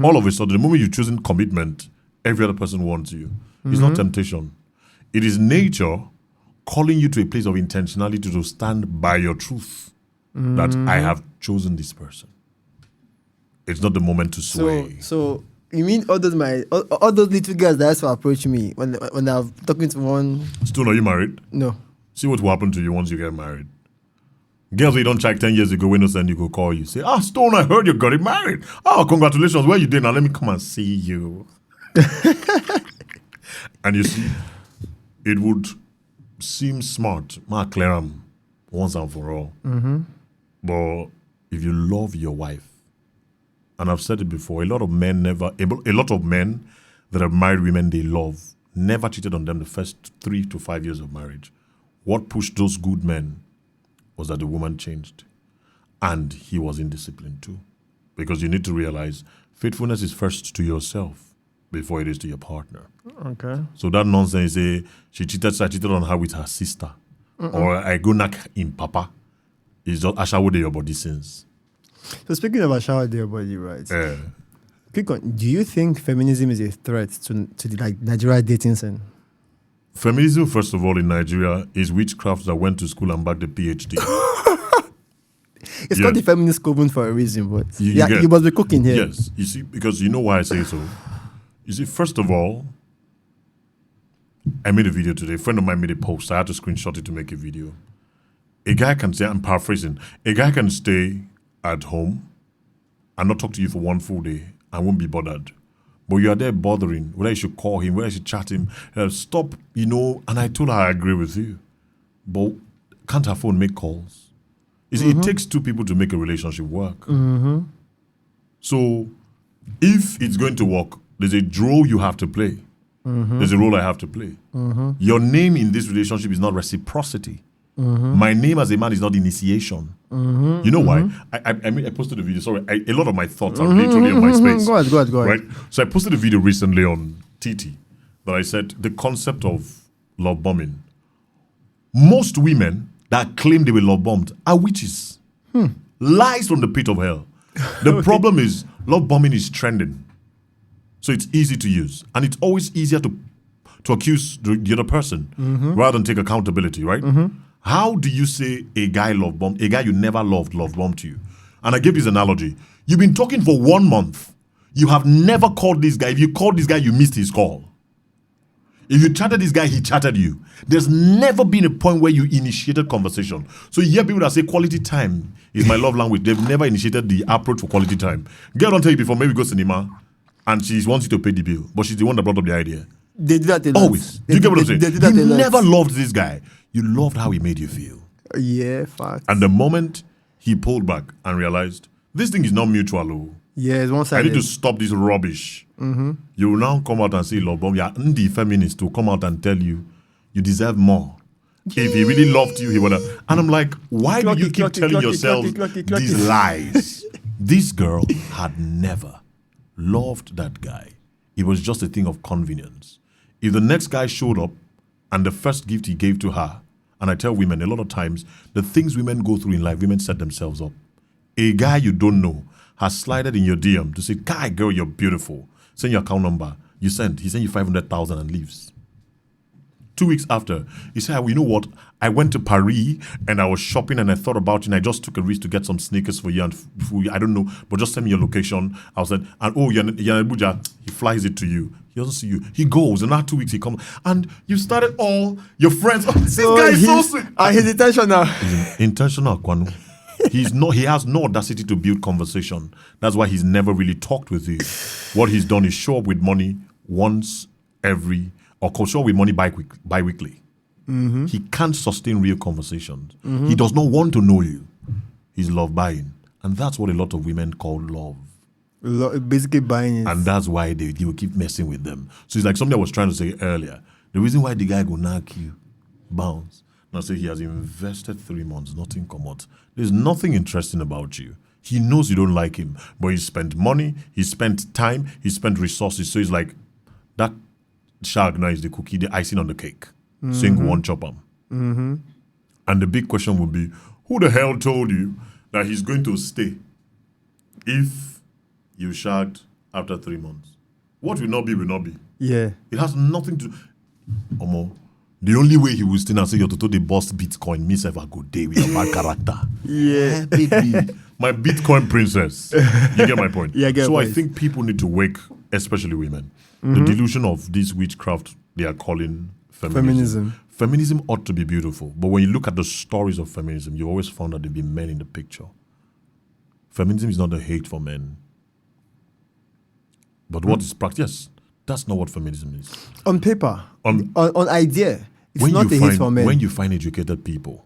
All of a sudden, the moment you're choosing commitment, every other person wants you. It's not temptation. It is nature calling you to a place of intentionality to stand by your truth that I have chosen this person. It's not the moment to sway. So you mean all those little girls that also approach me when I'm talking to one? Stone, are you married? No. See what will happen to you once you get married. Girls you don't check 10 years ago, when no send you go call you. Say, Stone, I heard you got it married. Oh, congratulations. Where you did? Now let me come and see you. And you see, it would seem smart, ma clear 'em once and for all. But if you love your wife, and I've said it before, a lot of men that have married women they love never cheated on them the first 3 to 5 years of marriage. What pushed those good men was that the woman changed. And he was indisciplined too. Because you need to realize faithfulness is first to yourself before it is to your partner. Okay. So that nonsense, she cheated, so I cheated on her with her sister. Or I go knock in papa. It's just Ashawode your body sins. So speaking of Ashawode your body, right? Yeah. Quick one. Do you think feminism is a threat to the like Nigeria dating scene? Feminism, first of all, in Nigeria is witchcraft that went to school and back the PhD. It's called the feminist coven for a reason, but you must be cooking here. Yes, you see, because you know why I say so. You see, first of all, I made a video today. A friend of mine made a post. I had to screenshot it to make a video. A guy can say, I'm paraphrasing, a guy can stay at home and not talk to you for one full day and won't be bothered. But you are there bothering, whether you should call him, whether you should chat him. Stop, and I told her I agree with you. But can't her phone make calls? You see, it takes two people to make a relationship work. So if it's going to work, there's a role you have to play. There's a role I have to play. Your name in this relationship is not reciprocity. My name as a man is not initiation. You know why? I posted a video. Sorry, a lot of my thoughts are literally on my space. Go ahead. Right? So I posted a video recently on TT that I said the concept of love bombing. Most women that claim they were love bombed are witches. Lies from the pit of hell. The problem is love bombing is trending. So it's easy to use. And it's always easier to accuse the other person rather than take accountability, right? How do you say a guy love bombed, a guy you never loved love bombed you? And I gave this analogy. You've been talking for 1 month. You have never called this guy. If you called this guy, you missed his call. If you chatted this guy, he chatted you. There's never been a point where you initiated conversation. So you hear people that say quality time is my love language. They've never initiated the approach for quality time. Girl don't tell you before, maybe go cinema, and she wants you to pay the bill, but she's the one that brought up the idea. They do that a lot. Always. Do you get what I'm saying? You never loved this guy. You loved how he made you feel. Yeah, facts. And the moment he pulled back and realized, this thing is not mutual. Oh. Yeah, it's one-sided. I need to stop this rubbish. You will now come out and say, love bomb. Yeah, the feminist to come out and tell you, you deserve more. If he really loved you, he would have. And I'm like, why do you keep telling yourself these lies? This girl had never loved that guy. It was just a thing of convenience. If the next guy showed up and the first gift he gave to her, and I tell women a lot of times, the things women go through in life, women set themselves up. A guy you don't know has slided in your DM to say, "Guy, girl, you're beautiful. Send your account number." You send. He sent you 500,000 and leaves. 2 weeks after, he said, "Well, you know what? I went to Paris and I was shopping and I thought about you and I just took a risk to get some sneakers for you and food. I don't know, but just send me your location." I was like, "And oh, you're in Abuja." He flies it to you. He doesn't see you. He goes, and after 2 weeks he comes, and you started all your friends. Oh, this guy is so sweet. He's intentional. He's intentional, Kwanu. He has no audacity to build conversation. That's why he's never really talked with you. What he's done is show up with money once every, or show up with money bi-weekly. He can't sustain real conversations. He does not want to know you. He's love buying. And that's what a lot of women call love. Basically buying it. And that's why they will keep messing with them. So it's like something I was trying to say earlier. The reason why the guy go knock you, bounce. Now say he has invested 3 months, nothing come out. There's nothing interesting about you. He knows you don't like him, but he spent money, he spent time, he spent resources. So he's like, that shark now is the cookie, the icing on the cake. Sing one chop 'em. And the big question would be, who the hell told you that he's going to stay if you shagged after 3 months? What will not be, will not be. Yeah. It has nothing to... Omo, the only way he will stay and say, "You're to the boss Bitcoin, me self a good day with your bad character." Yeah. Baby. My Bitcoin princess. You get my point? Yeah, I get So my I point. think people need to wake, especially women, the delusion of this witchcraft they are calling feminism. Feminism ought to be beautiful. But when you look at the stories of feminism, you always found that there be men in the picture. Feminism is not a hate for men. But what is practice? Yes, that's not what feminism is. On paper, On on idea, it's not a hate for men. When you find educated people,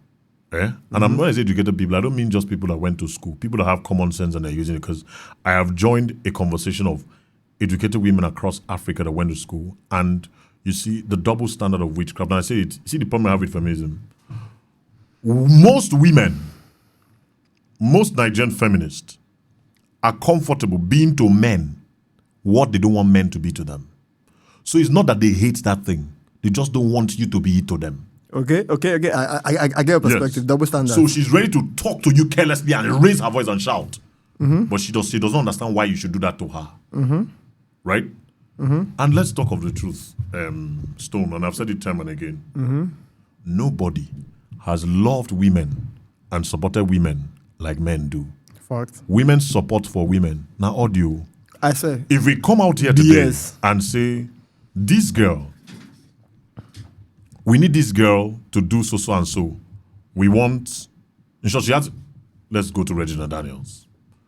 Eh? And I'm not saying educated people. I don't mean just people that went to school. People that have common sense and they're using it. Because I have joined a conversation of educated women across Africa that went to school. And you see the double standard of witchcraft. And I say it. See the problem I have with feminism. Most women, most Nigerian feminists are comfortable being to men what they don't want men to be to them. So it's not that they hate that thing. They just don't want you to be it to them. Okay. I get your perspective. Yes. Double standard. So she's ready to talk to you carelessly and raise her voice and shout. But she doesn't understand why you should do that to her. Right? And let's talk of the truth, Stone, and I've said it time and again. Nobody has loved women and supported women like men do. Fact. Women's support for women. Now, audio. I say. If we come out here today and say, this girl, we need this girl to do so and so. We want, in short, let's go to Regina Daniels.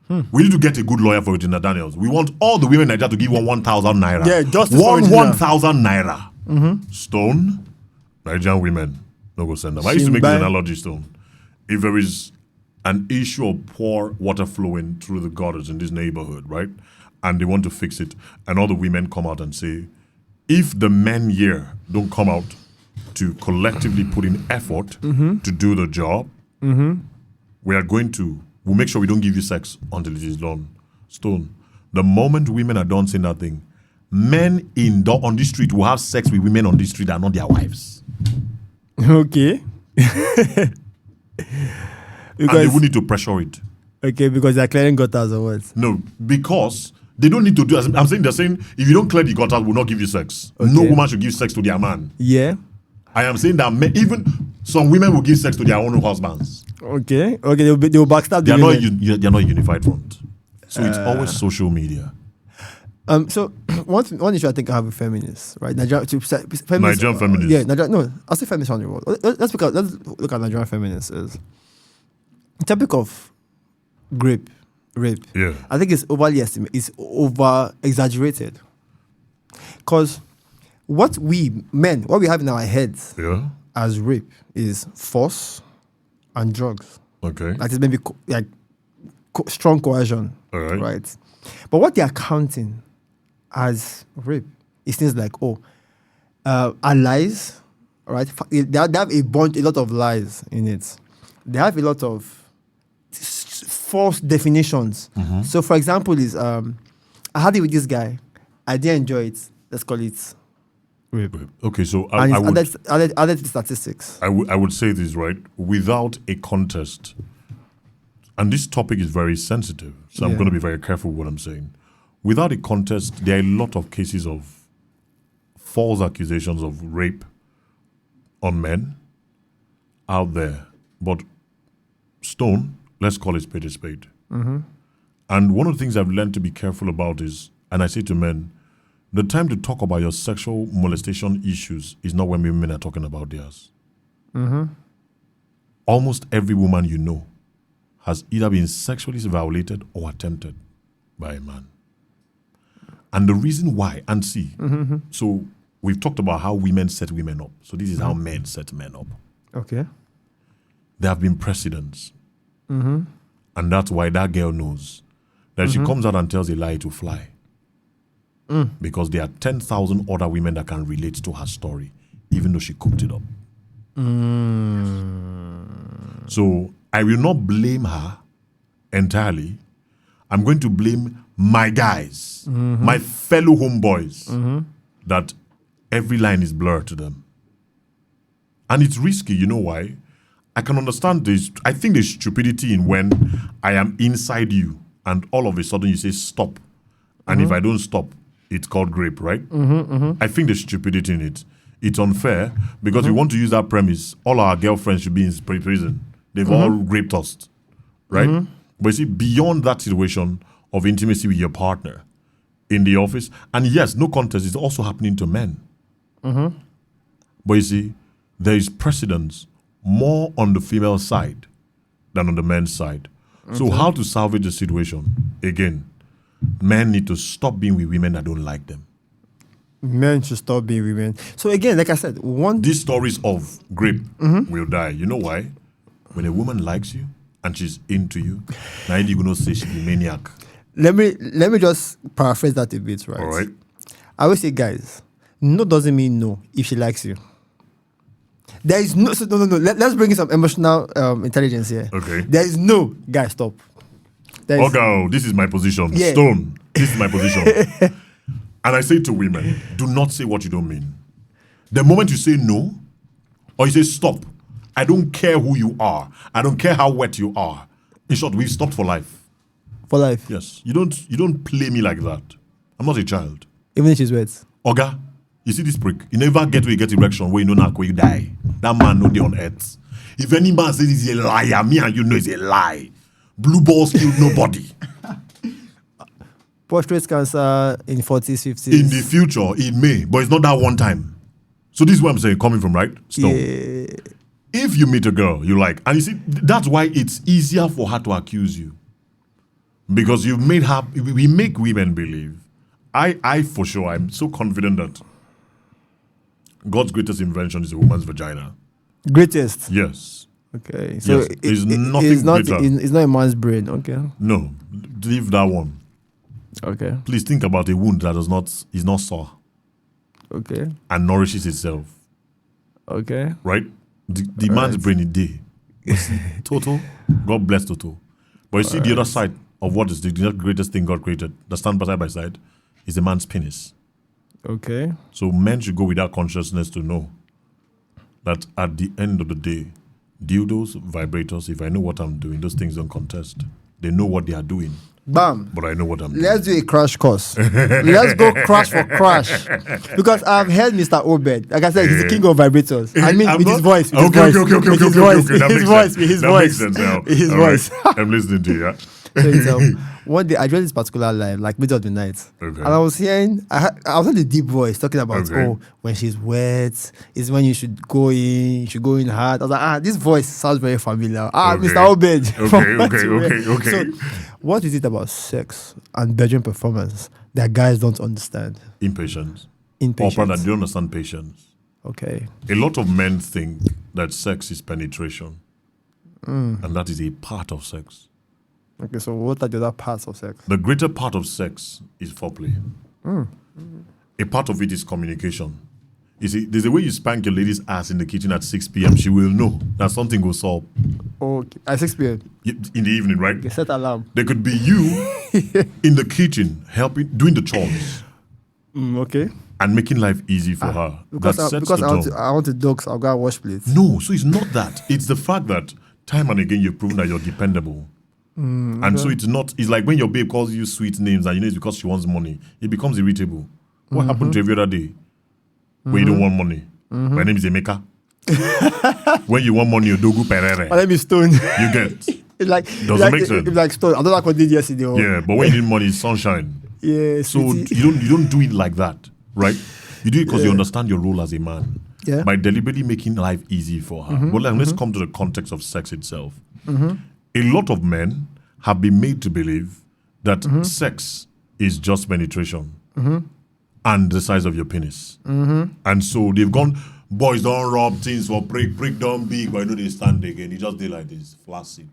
We need to get a good lawyer for Regina Daniels. We want all the women in Nigeria to give 1,000 naira. Yeah, just 1,000 naira. Stone, Nigerian women, no go send them. I used to make this analogy, Stone. If there is an issue of poor water flowing through the gutters in this neighborhood, right? And they want to fix it, and all the women come out and say, if the men here don't come out to collectively put in effort to do the job, we'll make sure we don't give you sex until it is done. Stone, the moment women are done saying that thing, men on the street will have sex with women on the street that are not their wives. Okay. And they will need to pressure it. Okay, because they're clearing gutters or what? No, because they don't need to do it. I'm saying they're saying, if you don't clear the gutters, we'll not give you sex. Okay. No woman should give sex to their man. Yeah. I am saying that even some women will give sex to their own husbands. Okay, they will backstab the women. They're not a unified front. So it's always social media. So one issue I think I have with feminists, right? Nigerian feminists. Yeah, no, I'll say feminists on the road. Let's look at Nigerian feminists is the topic of rape. Yeah. I think it's overly estimated. It's over exaggerated. Because what we have in our heads as rape is force and drugs. Okay. That is maybe strong coercion. All right. Right. But what they are counting as rape is things like are lies. Right. They have a lot of lies in it. They have a lot of false definitions. So, for example, I had it with this guy. I didn't enjoy it. Let's call it rape. Okay, so I added statistics. I would say this, right? Without a contest, and this topic is very sensitive, so I'm going to be very careful with what I'm saying. Without a contest, there are a lot of cases of false accusations of rape on men out there. But Stone, let's call it spade a spade. And one of the things I've learned to be careful about is, and I say to men, the time to talk about your sexual molestation issues is not when women are talking about theirs. Almost every woman you know has either been sexually violated or attempted by a man. And the reason why, and see, so we've talked about how women set women up. So this is how men set men up. Okay. There have been precedents. And that's why that girl knows that she comes out and tells a lie to fly. Because there are 10,000 other women that can relate to her story, even though she cooked it up. So I will not blame her entirely. I'm going to blame my guys, my fellow homeboys, that every line is blurred to them. And it's risky, you know why? I can understand this. I think there's stupidity in when I am inside you and all of a sudden you say stop. And if I don't stop, it's called rape, right? I think there's stupidity in it. It's unfair because we want to use that premise. All our girlfriends should be in prison. They've all raped us, right? But you see, beyond that situation of intimacy with your partner in the office, and yes, no contest, it's also happening to men. But you see, there is precedence more on the female side than on the men's side. So how to salvage the situation? Again, men need to stop being with women that don't like them. Men should stop being women. So again, like I said, these stories of grape will die. You know why? when a woman likes you and she's into you, now you gonna say she's a maniac. Let me just paraphrase that a bit, right? All right. I always say, guys, no doesn't mean no if she likes you. There is no. So no. Let's bring in some emotional intelligence here. Okay. There is no. Guys, stop. There is, Okay, this is my position. Yeah. Stone, this is my position. And I say to women, do not say what you don't mean. The moment you say no, or you say stop, I don't care who you are. I don't care how wet you are. In short, we've stopped for life. For life. Yes. You don't play me like that. I'm not a child. Even if she's wet. Oga, you see this prick? You never get where you get erection where you know now where you die. That man no day on earth. If any man says he's a liar, me and you know it's a lie. Blue balls killed nobody. Prostate cancer in 40s, 50s. In the future, it may, but it's not that one time. So this is what I'm saying, coming from, right? Stone. Yeah. If you meet a girl you like, and you see, that's why it's easier for her to accuse you. Because you've made her, we make women believe. I for sure, I'm so confident that God's greatest invention is a woman's vagina. Greatest. Yes. Okay. So Yes. There's nothing it's not, greater. it's not a man's brain. Okay. No, leave that one. Okay. Please think about a wound that is not sore Okay. and nourishes itself. Okay. Right? The man's brain is day. Toto, God bless Toto. But you see the other side of what is the greatest thing God created, that stand side by side, is a man's penis. Okay. So men should go with that consciousness to know that at the end of the day, dildos, vibrators, if I know what I'm doing, those things don't contest. They know what they are doing, Bam. but I know what I'm doing. Let's do a crash course. Let's go crash for crash. Because I've heard Mr. Obed. Like I said, he's the king of vibrators. I mean, I'm with not- his voice. With Okay. his voice. That With his makes voice. sense. With his That voice. makes sense now. With his All right. voice. I'm listening to you. Yeah? So it's, one day I joined this particular live, like middle of the night, Okay. and I was hearing, I was heard the deep voice talking about, Okay. oh, when she's wet, is when you should go in hard. I was like, this voice sounds very familiar. Okay. Mr. Obed. from what you read. Okay. So, what is it about sex and bedroom performance that guys don't understand? Impatience. Impatience. Or rather, they don't understand patience. Okay. A lot of men think that sex is penetration. And that is a part of sex. Okay, so what are the other parts of sex? The greater part of sex is foreplay. A part of it is communication. You see, there's a way you spank your lady's ass in the kitchen at 6 p.m. She will know that something goes up Okay, at 6 p.m. in the evening, right? Okay, set alarm. There could be you in the kitchen helping, doing the chores Okay. and making life easy for her. That sets the tone. I want to dog, so I'll go and wash plates. No, so it's not that. It's the fact that time and again you've proven that you're dependable. And so it's like when your babe calls you sweet names and you know it's because she wants money, it becomes irritable. What happened to every other day when you don't want money? My name is Emeka. When you want money, you Dogu Perere. My name is Stone. You get. It's like Doesn't make sense. It's like Stone. I don't like what I did yesterday. Yeah, but when you need money, it's sunshine. Yeah. So sweetie. you don't do it like that, right? You do it because you understand your role as a man. Yeah. By deliberately making life easy for her. But let's come to the context of sex itself. A lot of men have been made to believe that sex is just penetration and the size of your penis. And so they've gone, boys don't rub things for prick don't big, but you know they stand again. You just did like this, flaccid.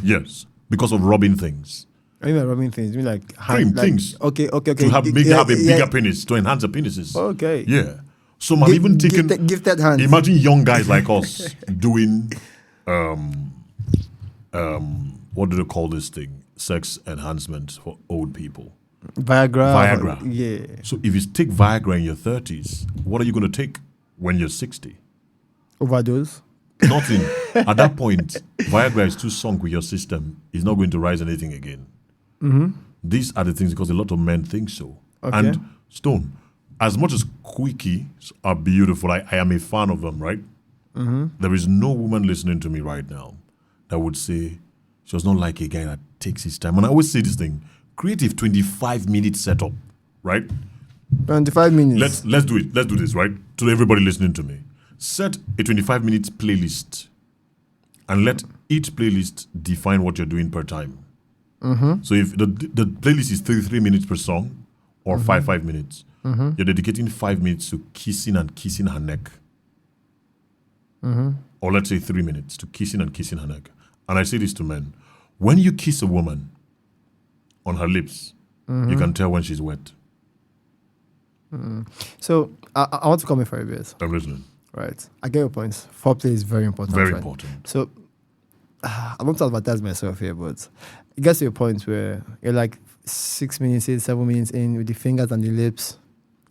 Yes, because of rubbing things. I mean, rubbing things. You mean like Cream things. Okay. To have a bigger penis, to enhance the penises. Okay. Yeah. So I've even taken gifted hands. Imagine young guys like us doing what do they call this thing? Sex enhancement for old people. Viagra. Yeah. So if you take Viagra in your 30s, what are you going to take when you're 60? Overdose. Nothing. At that point, Viagra is too sunk with your system. It's not going to rise anything again. These are the things because a lot of men think so. Okay. And Stone, as much as quickies are beautiful, I am a fan of them, right? There is no woman listening to me right now that would say she does not like a guy that takes his time. And I always say this thing, creative 25-minute setup, right? 25 minutes. Let's do it. Let's do this, right? To everybody listening to me. Set a 25-minute playlist and let each playlist define what you're doing per time. So if the playlist is 33 minutes per song or 5 minutes, you're dedicating 5 minutes to kissing her neck. or let's say 3 minutes, to kissing and kissing her neck. And I say this to men. When you kiss a woman on her lips, you can tell when she's wet. So I want to come in for a bit. I'm listening. Right. I get your points. Foreplay is very important. Very right? important. So I don't want to advertise myself here, but it gets to a point where you're like 6 minutes in, 7 minutes in with the fingers and the lips.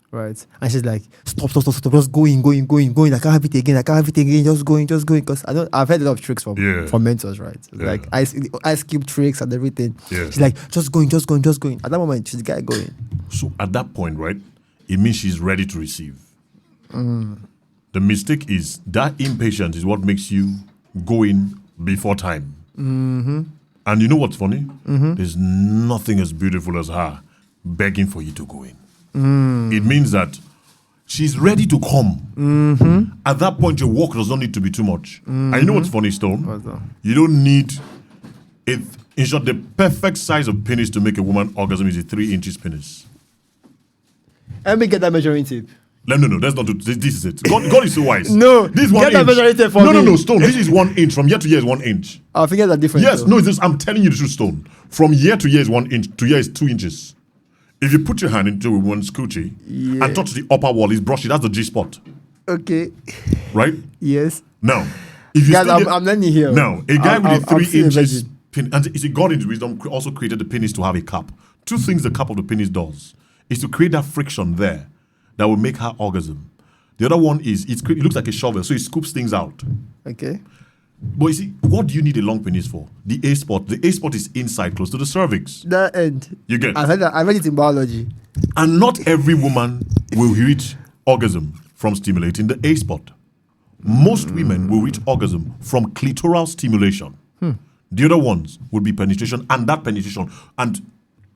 Right. And she's like, stop, just going. I can't have it again. Just going. Because I've heard a lot of tricks from mentors, right? Like ice cube tricks and everything. Yeah. She's like, just going. At that moment, she's the guy going. So at that point, right, it means she's ready to receive. The mistake is that impatience is what makes you go in before time. And you know what's funny? There's nothing as beautiful as her begging for you to go in. It means that she's ready to come. At that point, your walk does not need to be too much. And you know what's funny, Stone? What's that? You don't need it. In short, the perfect size of penis to make a woman orgasm is a 3 inches penis. Let me get that measuring tape. No, that's not. This is it. God is so wise. No, this is 1 get that inch. measuring tape for me. No, Stone. This is 1 inch. From year to year is 1 inch. Our fingers are different. Yes, though. no, it's just, I'm telling you the truth, Stone. From year to year is 1 inch. To year is 2 inches. If you put your hand into one's coochie and touch the upper wall, it's brushy. That's the G spot. Okay. Right? Yes. Now, if you Guys, I'm learning here. Now, a guy with a 3 inches virgin. penis, and you see, God in His wisdom also created the penis to have a cap. 2 things the cap of the penis does is to create that friction there that will make her orgasm. The other one is it looks like a shovel, so it scoops things out. Okay. But you see, what do you need a long penis for? The A spot. The A spot is inside, close to the cervix. That end. You get? I read it in biology. And not every woman will reach orgasm from stimulating the A spot. Most women will reach orgasm from clitoral stimulation. The other ones would be penetration, and that penetration. And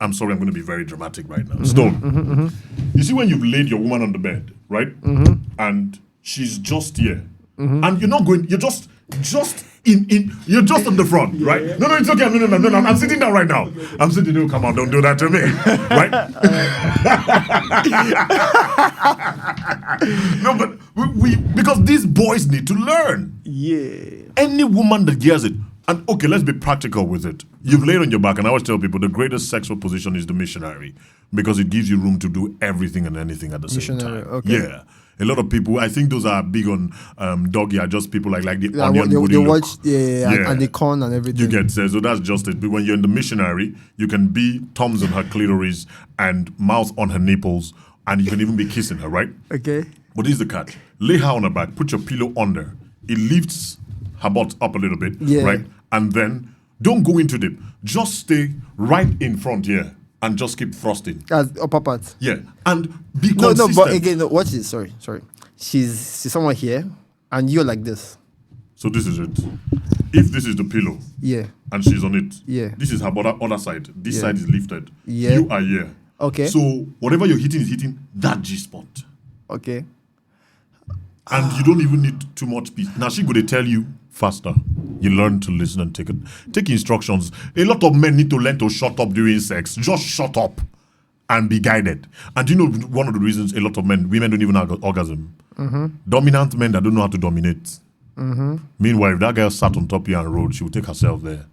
I'm sorry, I'm going to be very dramatic right now. Stone. You see, when you've laid your woman on the bed, right? And she's just here. And you're not going, you're just you're just on the front, right? No, it's okay. No. I'm sitting down right now. I'm sitting there. Come on, don't do that to me, right? No, but we because these boys need to learn. Yeah. Any woman that hears it, and okay, let's be practical with it. You've laid on your back, and I always tell people the greatest sexual position is the missionary because it gives you room to do everything and anything at the same time. Okay. Yeah. A lot of people, I think those are big on doggy, are just people like the onion they body watch, look. and the corn and everything. You get so that's just it. But when you're in the missionary, you can be thumbs on her clitoris and mouth on her nipples, and you can even be kissing her, right? Okay. But here's the catch. Lay her on her back, put your pillow under. It lifts her butt up a little bit, right? And then don't go into deep. Just stay right in front here and just keep thrusting. As upper part. Yeah. And be consistent. No, but again, watch this. Sorry. She's somewhere here, and you're like this. So this is it. If this is the pillow, and she's on it, this is her other side. This side is lifted. You are here. Okay. So whatever you're hitting is hitting that G spot. Okay. And you don't even need too much peace. Now she gonna tell you faster. You learn to listen and take instructions. A lot of men need to learn to shut up during sex. Just shut up and be guided. And you know one of the reasons a lot of women don't even have orgasm. Dominant men that don't know how to dominate. Meanwhile, if that girl sat on top here and rode, she would take herself there.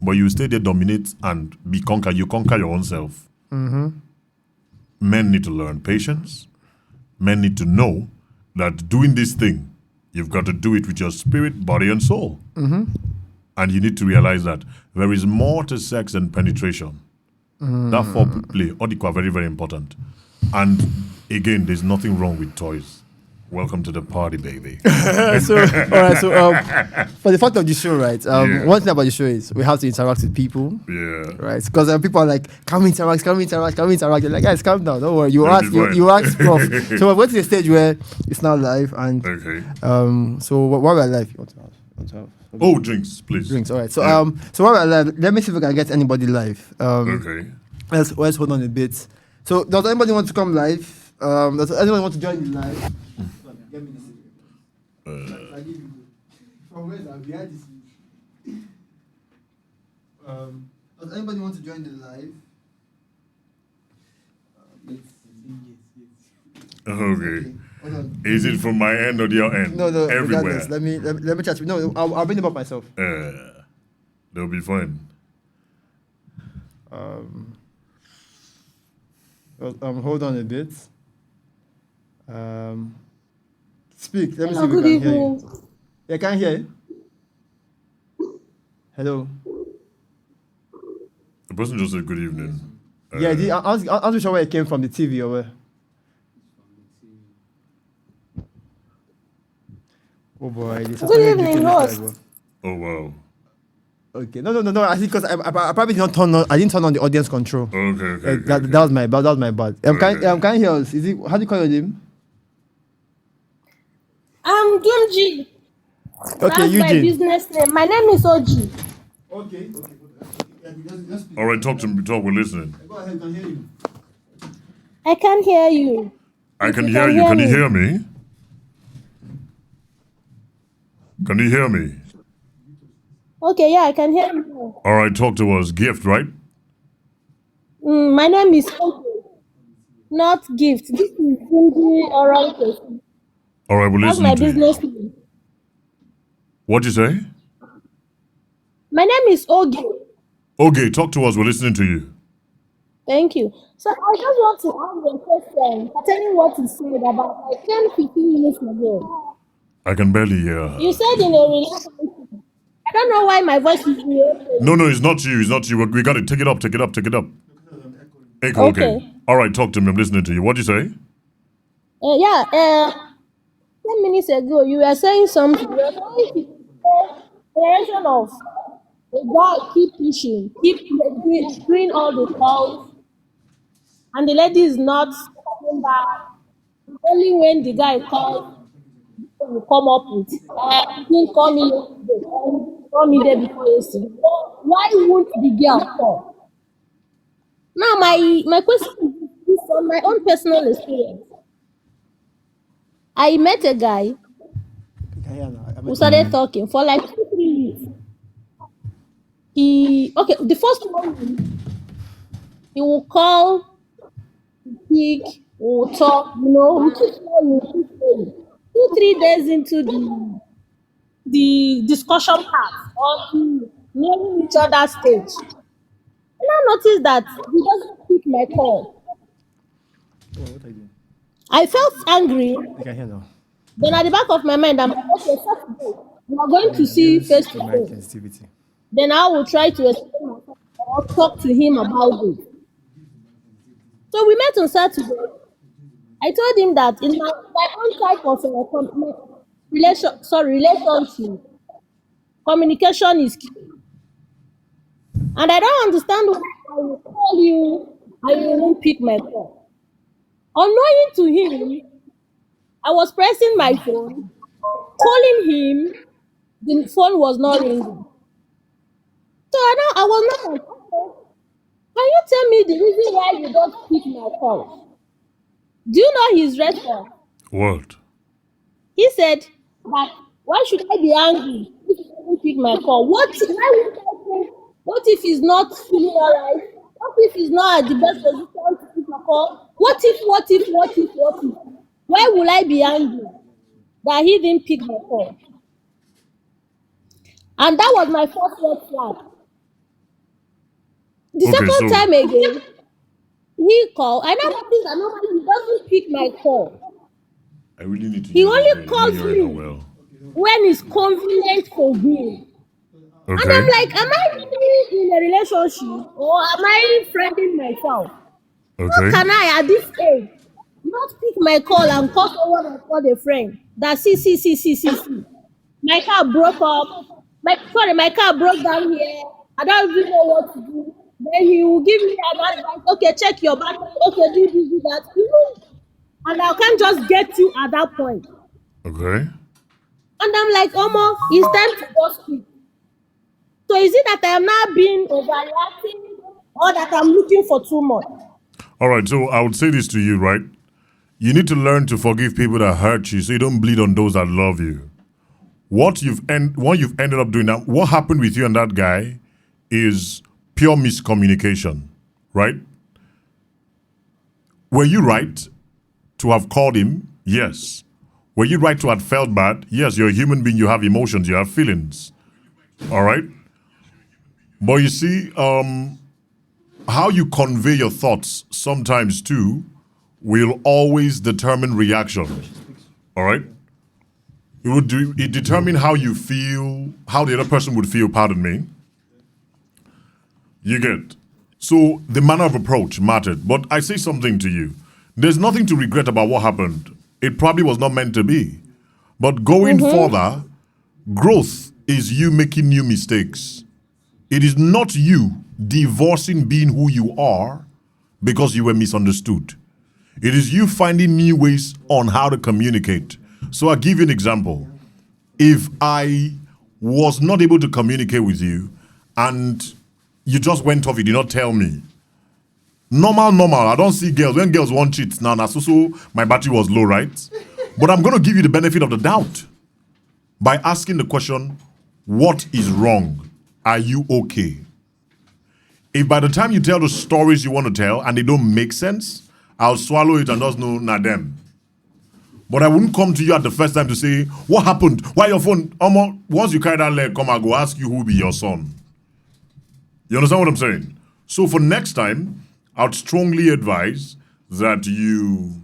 But you stay there, dominate, and be conquered. You conquer your own self. Men need to learn patience. Men need to know that doing this thing, you've got to do it with your spirit, body, and soul. And you need to realize that there is more to sex than penetration. That foreplay, odikwa, very, very important. And again, there's nothing wrong with toys. Welcome to the party, baby. So for the fact of the show, right? One thing about the show is we have to interact with people. Yeah. Right? Because people are like, come interact. You're like, guys, calm down. Don't worry. You ask prof. So we're going to the stage where it's now live. And so while we're live, you want to have oh, drinks, please. Drinks, all right. So so while we're live, let me see if we can get anybody live. Let's hold on a bit. So does anybody want to come live? Does anyone want to join the live? Get me the cigarette. I give you from where that behind the scenes. Does anybody want to join the live? Yes. Okay. Is it from my end or your end? No, Everywhere. regardless. Let me chat. No, I'll bring them up myself. They'll be fine. Hold on a bit. Speak. Let me see if Good we can hear evening. you. Yeah, can hear you. Hello. The person just said good evening. Yeah, I was sure where it came from, the TV or where. Oh boy, this Good evening, host. Oh wow. Okay, no. I think because I probably did not turn on. I didn't turn on the audience control. Okay. That was my bad. That was my bad. Can you hear us? Is it? How do you call your name? I'm Dunji. Okay, That's my Eugene. business name. My name is Oji. Okay. Just All right, talk to me. Talk. We're listening. go ahead. Can hear you. I can hear you. I can you hear can you. hear Can you me. hear me? Can you hear me? Okay, yeah, I can hear you. All right, talk to us. Gift, right? My name is Oji, not Gift. This is Dunji Oral Person. All right, we're That's listening my to you. business name. What'd you say? My name is Ogi. Okay, talk to us. We're listening to you. Thank you. So I just want to ask a question pertaining what you said about like 10, 15 minutes ago. I can barely hear her. You said in a relationship. I don't know why my voice is weird. No, it's not you. It's not you. We got to take it up. Take it up. Take it up. Echo, okay. Okay. All right, talk to me. I'm listening to you. What'd you say? Yeah, 10 minutes ago, you were saying something. You were saying the direction of the guy keep pushing, keep doing all the calls, and the lady is not coming back. Only when the guy calls, he will come up with, he didn't call me yesterday, call me day before yesterday. Why won't the girl call? Now, my question is from my own personal experience. I met a guy You can hear now. who started talking for like 2, 3 weeks. The first one he will call, speak, will talk, we keep going, we keep going. 2, 3 days into the discussion part or the knowing each other stage, and I noticed that he doesn't pick my call. Oh, what are you doing? I felt angry. You can hear now. Then at the back of my mind, I'm like, okay, Saturday, we are going to see Use face to the mic face. sensitivity. Then I will try to explain myself or talk to him about it. So we met on Saturday. I told him that in my own type of relationship, communication is key. And I don't understand why I will call you and you won't pick my call. Unknowing to him, I was pressing my phone, calling him, the phone was not ringing. So I was not like, okay, can you tell me the reason why you don't pick my call? Do you know his response? What? He said that why should I be angry if he doesn't pick my call? What if he's not feeling alright? What if he's not at the best position to pick my call? What if? Why will I be angry that he didn't pick my call? And that was my first red flag. The Okay, second so time again, he called. I now noticed that normally he doesn't pick my call. I really need to He hear this only girl. You're not calls hearing her me well. when it's convenient for him. And Okay. I'm like, am I really in a relationship or am I friending myself? How Okay. can I, at this age, not pick my call and call someone and call a friend that see. My car broke up. My car broke down here. I don't even know what to do. Then he will give me an advice. Okay, check your battery. Okay, do this, do that. And I can't just get you at that point. Okay. And I'm like, Omo, it's time to go speak. So is it that I am now being overreacting or that I'm looking for too much? All right. So I would say this to you, right? You need to learn to forgive people that hurt you, so you don't bleed on those that love you. What you've ended up doing now, what happened with you and that guy, is pure miscommunication, right? Were you right to have called him Yes. Were you right to have felt bad? Yes, you're a human being, you have emotions, you have feelings. All right? But you see, how you convey your thoughts sometimes too will always determine reaction. All right? It determine how you feel, how the other person would feel, pardon me. You get. So the manner of approach mattered. But I say something to you. There's nothing to regret about what happened. It probably was not meant to be. But going further, growth is you making new mistakes. It is not you divorcing being who you are because you were misunderstood. It is you finding new ways on how to communicate. So I'll give you an example. If I was not able to communicate with you and you just went off, you did not tell me. Normal. I don't see girls. When girls want cheat, now so my battery was low, right? But I'm going to give you the benefit of the doubt by asking the question, what is wrong? Are you okay? If by the time you tell the stories you want to tell and they don't make sense, I'll swallow it and just know, not them. But I wouldn't come to you at the first time to say, what happened? Why your phone? Once you carry that leg, come, I'll go ask you who will be your son. You understand what I'm saying? So for next time, I'd strongly advise that you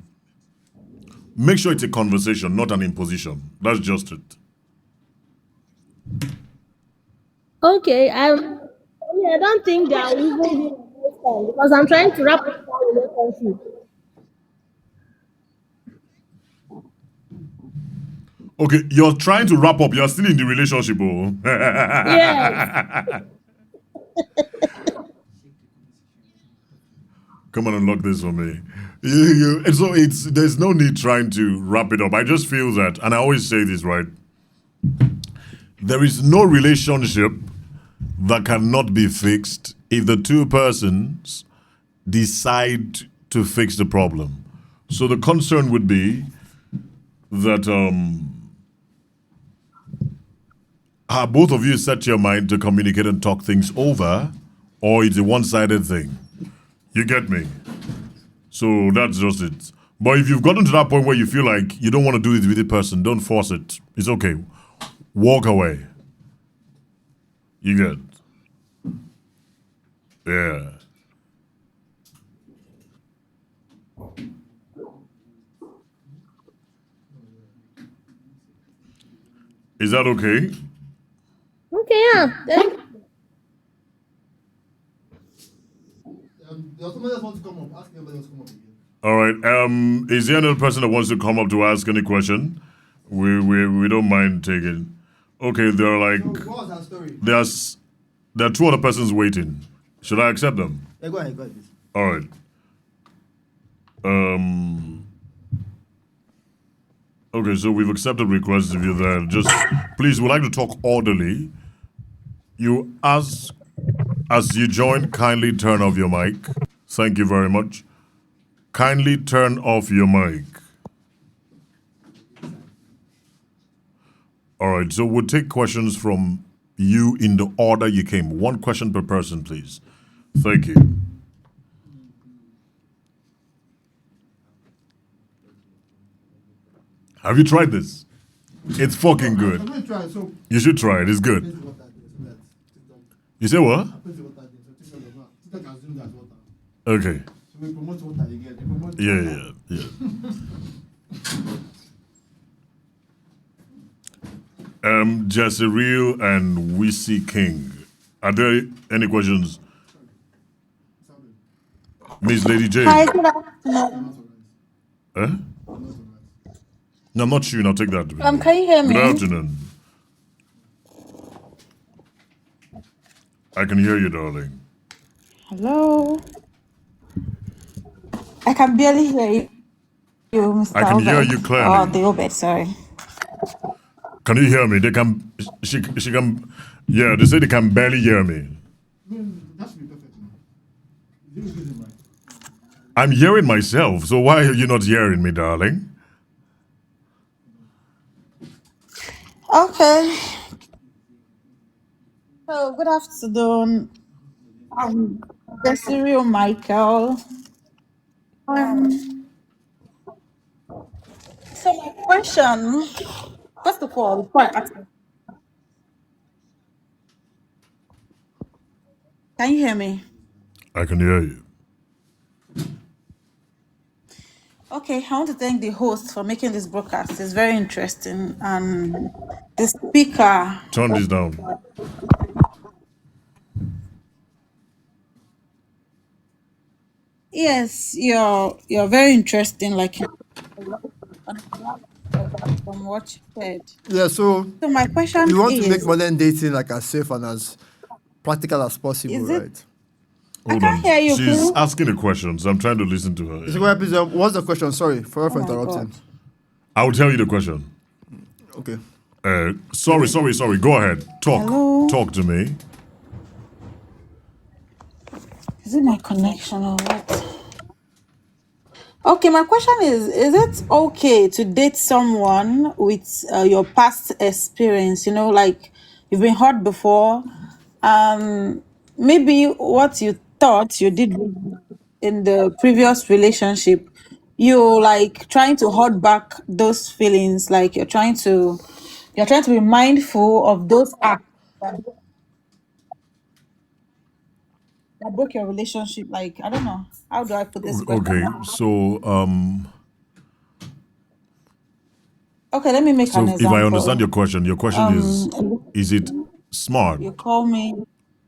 make sure it's a conversation, not an imposition. That's just it. Okay, I don't think that will even be the first time because I'm trying to wrap up that relationship. Okay, you're trying to wrap up. You're still in the relationship, oh. Yes. Come on, unlock this for me. And so there's no need trying to wrap it up. I just feel that, and I always say this, right? There is no relationship that cannot be fixed if the two persons decide to fix the problem. So the concern would be that both of you set your mind to communicate and talk things over, or it's a one-sided thing. You get me? So that's just it. But if you've gotten to that point where you feel like you don't want to do it with the person, don't force it. It's okay. Walk away. You get? Yeah. Is that okay? Okay, yeah. There's somebody else wants to come up. Ask anybody else to come up again. All right. Is there another person that wants to come up to ask any question? We don't mind taking. Okay, there are So, what was that story? there are two other persons waiting. Should I accept them? Yeah, go ahead. Please. All right. Okay, so we've accepted requests if you're there. Just please, we'd like to talk orderly. You as you join, kindly turn off your mic. Thank you very much. Kindly turn off your mic. All right, so we'll take questions from you in the order you came. One question per person, please. Thank you. Have you tried this? It's fucking I'm good. going to try. So, You should try it. It's good. place the water there so that TikTok. You say what? Place the water there so TikTok does not. TikTok can assume that's water. Okay. So we promote water again. They promote Yeah. Jesse Real and We King. Are there any questions? Miss Lady J. Hi, good afternoon. Eh? No, I'm not sure. I'll take that. Can you hear me? Good afternoon. I can hear you, darling. Hello. I can barely hear you, Mr. I can hear Obed. you clearly. Oh, the Obed, sorry. Can you hear me? They can. She can. Yeah, they say they can barely hear me. No, that should be perfect. You didn't get it right. I'm hearing myself. So why are you not hearing me, darling? Okay. So, good afternoon. I'm Desiree Michael. Um, So my question, first of all, before I ask, can you hear me? I can hear you. Okay, I want to thank the host for making this broadcast. It's very interesting, and the speaker. Turn this down. Yes, you're very interesting. Like from what you said. Yeah, so So my question you want to make is: modern dating like as safe and as practical as possible, Is it? right? I Hold can't on. hear you, She's please. asking a question, so I'm trying to listen to her. So, Yeah. please, what's the question? Sorry Oh for my God. interrupting. I will tell you the question. Okay. Sorry. Go ahead. Hello. Talk to me. Is it my connection or what? Okay, my question is it okay to date someone with your past experience? Like you've been hurt before. Maybe what you thought you did in the previous relationship, you like trying to hold back those feelings, like you're trying to be mindful of those acts that broke your relationship. Like, I don't know. How do I put this question? Okay, so Okay, let me make an so if I understand example. your question is it smart? You call me,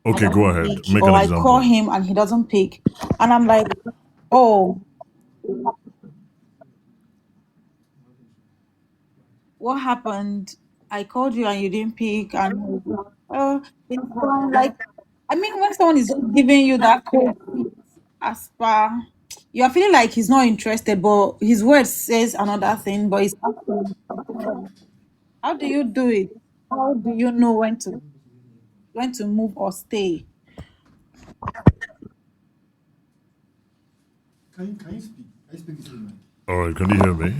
I Okay, go don't ahead. pick, Make or an I call example. him and he doesn't pick, and I'm like, oh, what happened? I called you and you didn't pick, and it's fine. Like, I mean, when someone is just giving you that cold feet as per, you are feeling like he's not interested, but his word says another thing. But he's asking, how do you do it? How do you know when to move or stay? Can you speak? Can you speak into the mic? All right, can you hear me?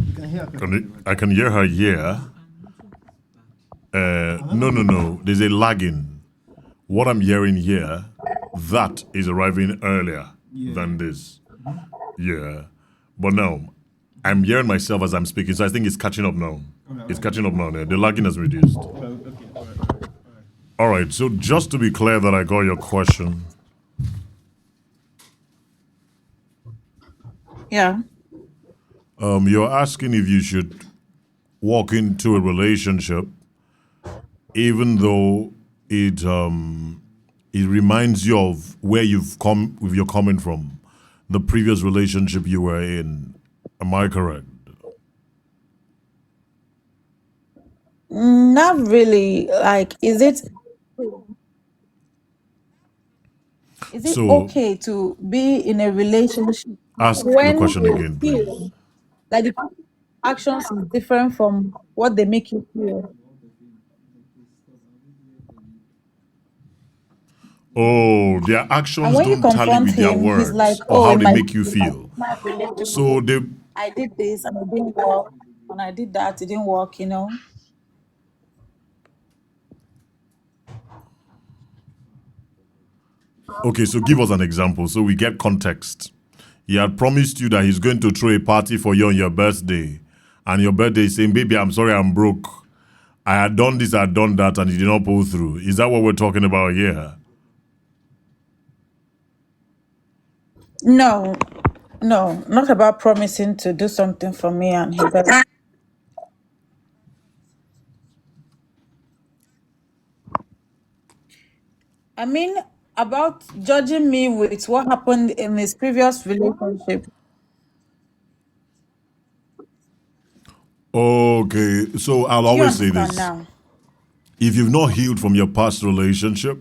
You can hear perfectly, right? I can hear her. Yeah. No. There's a lagging. What I'm hearing here, that is arriving earlier than this. Yeah. But now, I'm hearing myself as I'm speaking, so I think it's catching up now. It's catching up now. Yeah. The lagging has reduced. All right. So just to be clear that I got your question, Yeah. you're asking if you should walk into a relationship, even though it reminds you of where you're coming from, the previous relationship you were in. Am I correct? Not really. Like, is it So okay to be in a relationship ask the when question you again, please. feel like the actions is different from what they make you feel? Oh, their And actions when you don't tally confront with their him, he's like, words or "Oh, how in they my make you feel. So relationship, they I did this and it didn't work, and I did that, it didn't work." okay, so give us an example so we get context. He had promised you that he's going to throw a party for you on your birthday. And your birthday is saying, baby, I'm sorry, I'm broke. I had done this, I had done that, and he did not pull through. Is that what we're talking about here? No, no, not about promising to do something for me and he doesn't. I mean, about judging me with what happened in his previous relationship. Okay, so I'll Do you always say understand this. now? If you've not healed from your past relationship,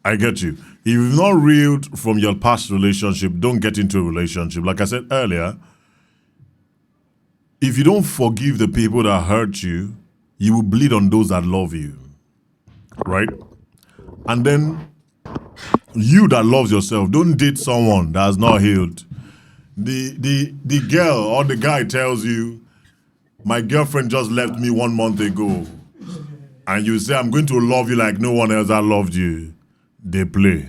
I get you. If you've not healed from your past relationship, don't get into a relationship. Like I said earlier, if you don't forgive the people that hurt you, you will bleed on those that love you, right? And then you that loves yourself, don't date someone that has not healed. The girl or the guy tells you, my girlfriend just left me 1 month ago, and you say, I'm going to love you like no one else has loved you. They play.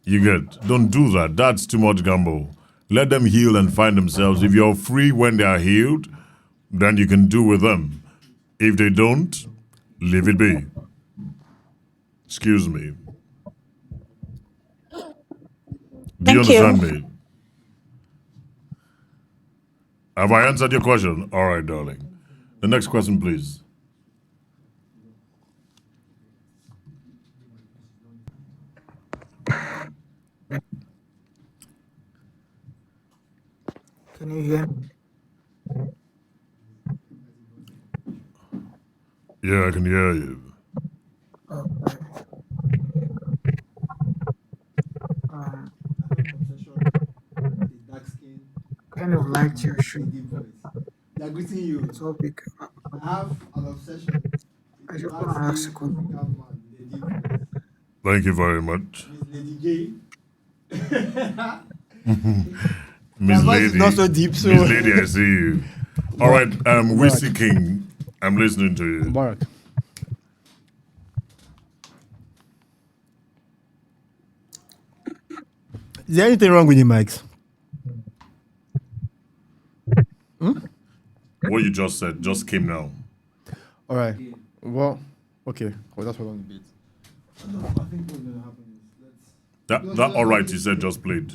You get. Don't do that. That's too much gamble. Let them heal and find themselves. If you're free when they are healed, then you can do with them. If they don't, leave it be. Excuse me. Do you Thank you. understand me? Have I answered your question? All right, darling. The next question, please. Can you hear me? Yeah, I can hear you. Okay. Um, Dark skin, kind of liked your show. deep voice. They are greeting you. Topic. I have an obsession I with just dark want to ask skin a question. African man with a deep voice. Thank you very much. Miss Lady Gay. My Miss voice is not Lady. so deep, so. Miss Lady, I see you. All right, Mubarak. Whiskey King, I'm listening to you. Mubarak. Is there anything wrong with the mics? What you just said just came now. All right. Well, okay. Well, that's what I'm bit. I think what's gonna happen is That all right, you said just played.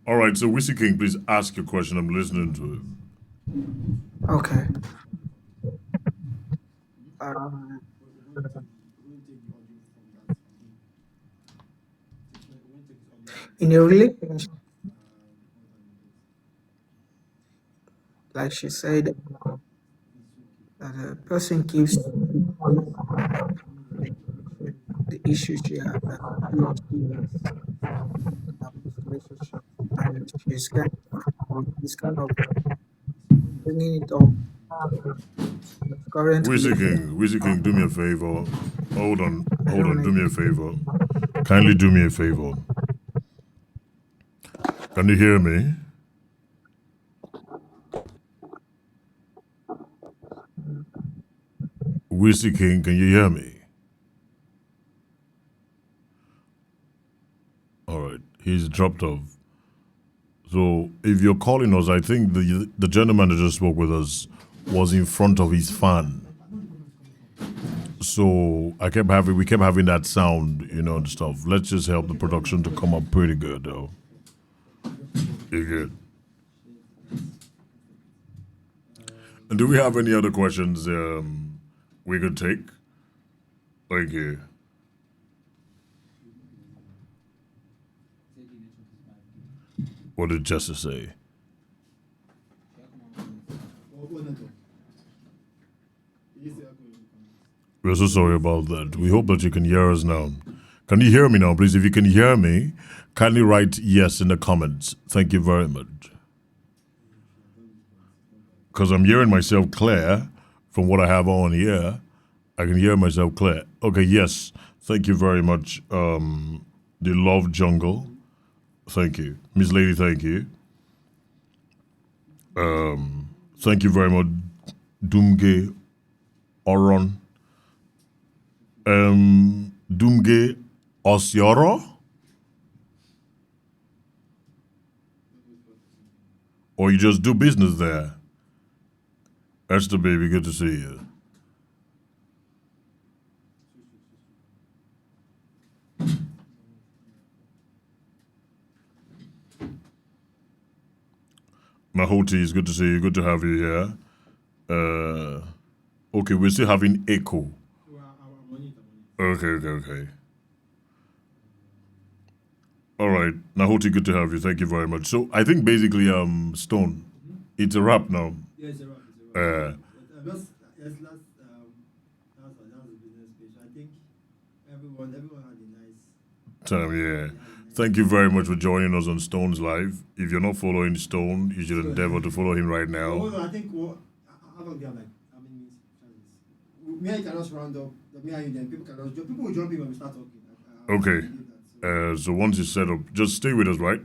All right, so Whiskey King, please ask your question. I'm listening to it. Okay. Um, in a relationship, like she said, that a person keeps the issues she has, that he or she has in a relationship, and she's kind of bringing it up in the current relationship. Whiskey King, do me a favor. I Hold don't on, know do if me a favor. Kindly do me a favor. Can you hear me? Whiskey King, can you hear me? All right, he's dropped off. So if you're calling us, I think the gentleman that just spoke with us was in front of his fan. So we kept having that sound, and stuff. Let's just help the production to come up pretty good, though. You good? And do we have any other questions we could take? Thank you. What did Justice say? We're so sorry about that. We hope that you can hear us now. Can you hear me now, please? If you can hear me, kindly write yes in the comments. Thank you very much. Because I'm hearing myself clear from what I have on here. I can hear myself clear. Okay, yes. Thank you very much. The Love Jungle. Thank you. Miss Lady, thank you. Thank you very much. Dumge Oron. Dumge Osioro? Or you just do business there? Esther, baby, good to see you. Mahoti, it's good to see you. Good to have you here. Okay, we're still having echo. Okay. All right, Nahoti, good to have you. Thank you very much. So I think basically, Stone, it's a wrap now. Yeah, it's a wrap. That was a business page. I think everyone had a nice Time, yeah. Thank you very much for joining us on Stone's Live. If you're not following Stone, you should endeavor to follow him right now. Hold on, I think how long do you have, like, how many minutes? Me and you can just round up. Me and you, then people will jump in when we start talking. Okay. So once you set up, just stay with us, right?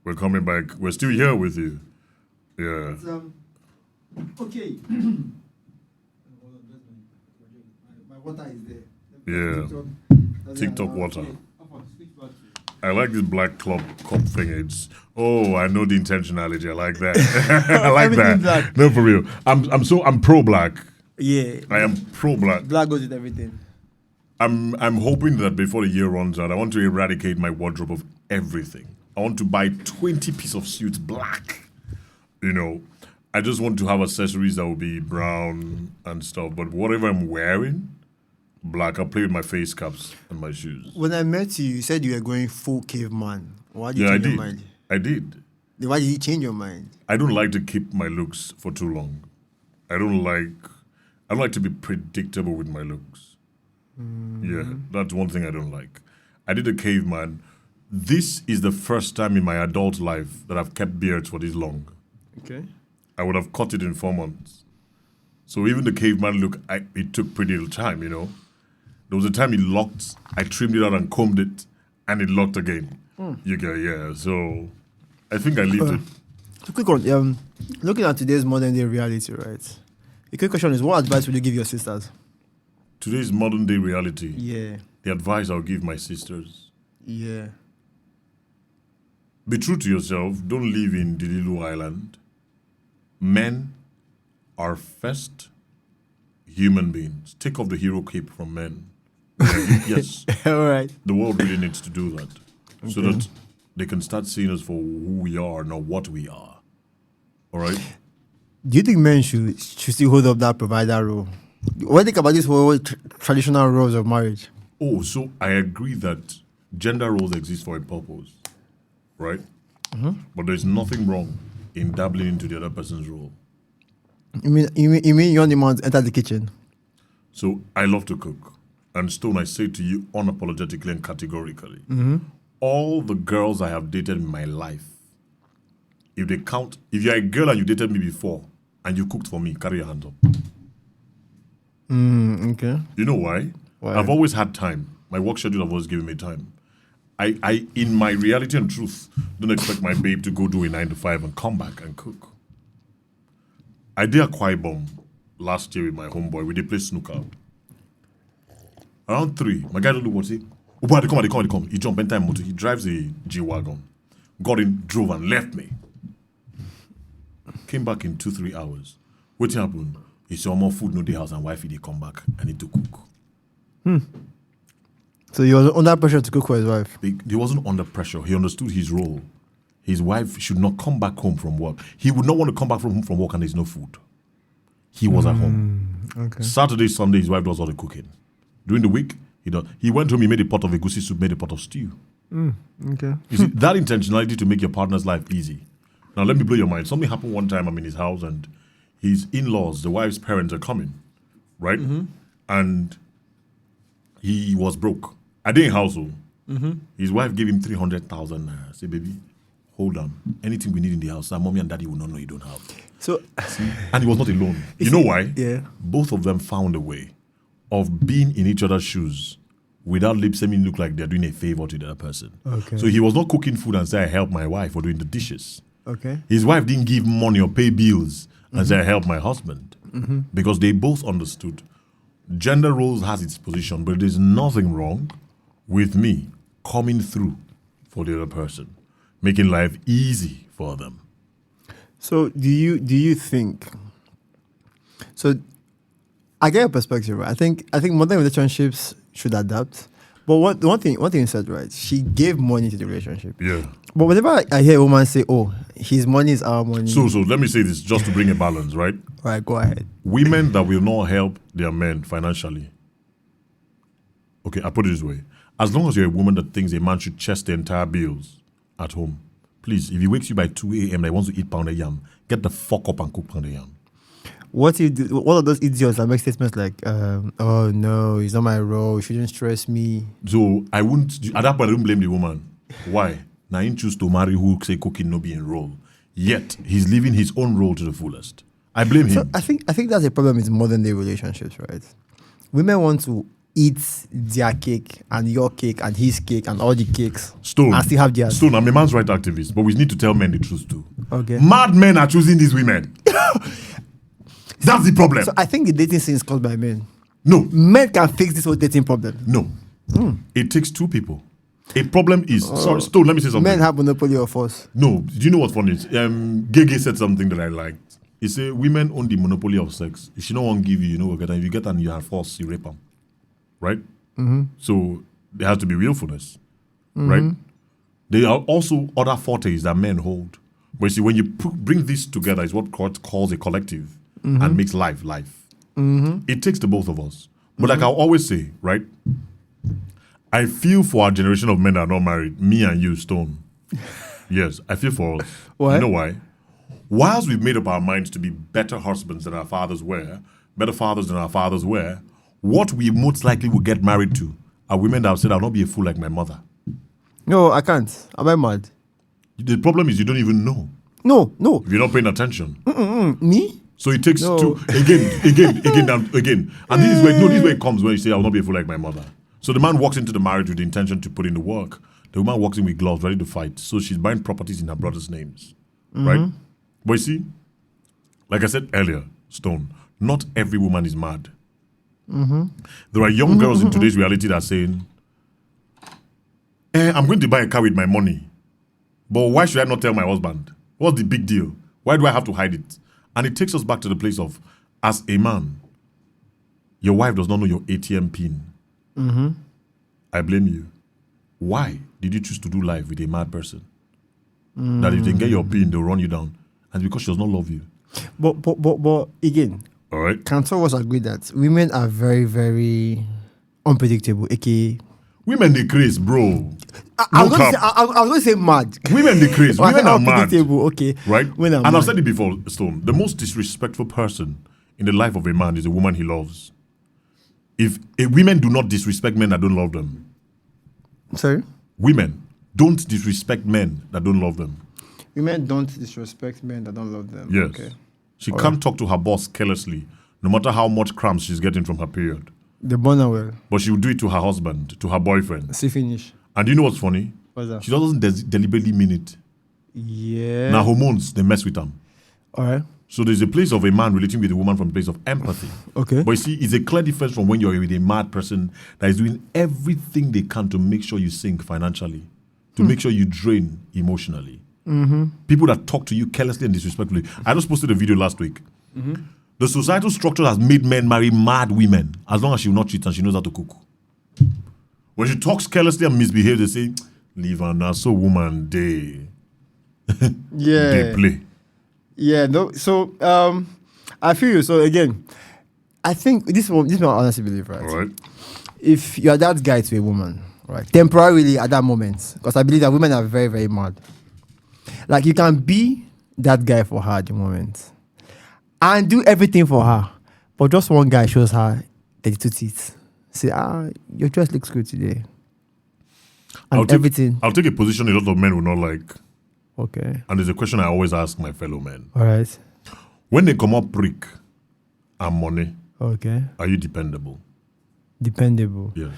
We're coming back. We're still here with you. Yeah. Okay. My water is there. Yeah. TikTok water. I like this black club cup thing. It's I know the intentionality. I like that. I like Everything that. black. No, for real. I'm pro black. Yeah. I am pro black. Black goes with everything. I'm hoping that before the year runs out, I want to eradicate my wardrobe of everything. I want to buy 20 pieces of suits black. You know, I just want to have accessories that will be brown and stuff. But whatever I'm wearing, black. I'll play with my face caps and my shoes. When I met you, you said you were going full caveman. Why did you Yeah, I change your did. mind? I did. Then why did you change your mind? I don't like to keep my looks for too long. I don't like to be predictable with my looks. Yeah, that's one thing I don't like. I did a caveman. This is the first time in my adult life that I've kept beards for this long. Okay. I would have cut it in 4 months. So even the caveman look, it took pretty little time, you know. There was a time it locked, I trimmed it out and combed it, and it locked again. So I think I leave it. So quick one. Looking at today's modern day reality, right? The quick question is, what advice would you give your sisters? Today's modern day reality. Yeah. The advice I'll give my sisters. Yeah. Be true to yourself. Don't live in Dililu Island. Men are first human beings. Take off the hero cape from men. Yes. All right. The world really needs to do that. So that they can start seeing us for who we are, not what we are. All right? Do you think men should still hold up that provider role? What do you think about this whole traditional roles of marriage? Oh, so I agree that gender roles exist for a purpose, right? But there's nothing wrong in dabbling into the other person's role. You mean you want the man to enter the kitchen? So I love to cook. And Stone, I say to you unapologetically and categorically, all the girls I have dated in my life, if you're a girl and you dated me before and you cooked for me, carry your hands up. Okay. You know why? Why? I've always had time. My work schedule have always given me time. I in my reality and truth, don't expect my babe to go do a 9 to 5 and come back and cook. I did a quiet bomb last year with my homeboy. We did play snooker. Around 3, my guy don't know what he. Oh, boy, they come. He jumped in motor. He drives a G-Wagon. Got in, drove and left me. Came back in 2-3 hours. What happened? He saw more food, no the house, and wifey they come back and he to cook. So he was under pressure to cook for his wife. He wasn't under pressure. He understood his role. His wife should not come back home from work. He would not want to come back from work and there's no food. He was at home. Okay. Saturday, Sunday, his wife does all the cooking. During the week, he does. He went home, he made a pot of egusi soup, made a pot of stew. Okay. You see, that intentionality to make your partner's life easy. Now, let me blow your mind. Something happened one time, I'm in his house and his in-laws, the wife's parents are coming, right? And he was broke. I didn't household. His wife gave him 300,000 naira. Say, baby, hold on. Anything we need in the house, our mommy and daddy will not know you don't have. So, And he was not alone. You know why? Yeah. Both of them found a way of being in each other's shoes without lip-syncing look like they're doing a favor to the other person. Okay. So he was not cooking food and say, I help my wife or doing the dishes. Okay. His wife didn't give money or pay bills and say, I help my husband. Because they both understood gender roles has its position, but there's nothing wrong with me coming through for the other person, making life easy for them. So do you think? So I get your perspective, right? I think modern relationships should adapt. But one thing you said, right? She gave money to the relationship. Yeah. But whenever I hear a woman say, "Oh, his money is our money," So let me say this just to bring a balance, right? right, go ahead. Women that will not help their men financially. Okay, I put it this way. As long as you're a woman that thinks a man should chest the entire bills at home, please, if he wakes you by 2 a.m. and he wants to eat pounded yam, get the fuck up and cook pounded yam. What of those idiots that make statements like, "Oh no, it's not my role. You shouldn't stress me." So I wouldn't, at that point, I don't blame the woman. Why? Now he choose to marry who say cooking no be in role. Yet he's living his own role to the fullest. I blame So him. I think that's a problem with modern day relationships, right? Women want to eat their cake and your cake and his cake and all the cakes Stone. and still have theirs. Stone, I'm a man's right activist, but we need to tell men the truth too. Okay. Mad men are choosing these women. That's the problem. So I think the dating scene is caused by men. No, Men can fix this whole dating problem. no. It takes two people. A problem is sorry, Stone. Let me say something. Men have monopoly of us. No, do you know what's funny? Gege said something that I liked. He said, "Women own the monopoly of sex. If she don't want to give you, you know, if you get and you are forced, you rape them, right? So there has to be willfulness, right? There are also other fortes that men hold. But you see, when you bring this together, is what God calls a collective and makes life. It takes the both of us. But like I always say, right? I feel for our generation of men that are not married, me and you, Stone. Yes, I feel for us. Why? You know why? Whilst we've made up our minds to be better husbands than our fathers were, better fathers than our fathers were, what we most likely will get married to are women that have said, I'll not be a fool like my mother. No, I can't. Am I mad? The problem is you don't even know. No. If you're not paying attention. Me? So it takes No. two again. And this is where it comes when you say, I'll not be a fool like my mother. So the man walks into the marriage with the intention to put in the work. The woman walks in with gloves, ready to fight. So she's buying properties in her brother's names. Right? But you see, like I said earlier, Stone, not every woman is mad. There are young girls in today's reality that are saying, I'm going to buy a car with my money. But why should I not tell my husband? What's the big deal? Why do I have to hide it? And it takes us back to the place of, as a man, your wife does not know your ATM pin. I blame you. Why did you choose to do life with a mad person? That if they get your pin, they'll run you down. And because she does not love you. But again, All right? can two of us agree that women are very, very unpredictable, aka... Women decrease, bro. I was going to say mad. Women decrease. But I Women said are mad. unpredictable, okay. Right? Women are And I've mad. said it before, Stone. The most disrespectful person in the life of a man is the woman he loves. If women do not disrespect men that don't love them. Sorry? Women don't disrespect men that don't love them. Women don't disrespect men that don't love them. Yes. Okay. She can't talk to her boss carelessly, no matter how much cramps she's getting from her period. The burner well. But she will do it to her husband, to her boyfriend. See finish. And you know what's funny? What's that? She doesn't deliberately mean it. Yeah. Now hormones, they mess with them. All right. So there's a place of a man relating with a woman from a place of empathy. Okay. But you see, it's a clear difference from when you're with a mad person that is doing everything they can to make sure you sink financially, to make sure you drain emotionally. People that talk to you carelessly and disrespectfully. I just posted a video last week. The societal structure has made men marry mad women as long as she will not cheat and she knows how to cook. When she talks carelessly and misbehaves, they say, leave her now, so woman, they Yeah. play. Yeah. No. So I feel you. So again, I think this is my honest belief, right? All right? If you're that guy to a woman, right, temporarily at that moment, because I believe that women are very, very mad. Like you can be that guy for her at the moment and do everything for her, but just one guy shows her 32 teeth. Say, your dress looks good today. And everything. I'll take a position a lot of men will not like. Okay. And there's a question I always ask my fellow men. All right. When they come up prick and money, Okay. are you dependable? Dependable. Yes.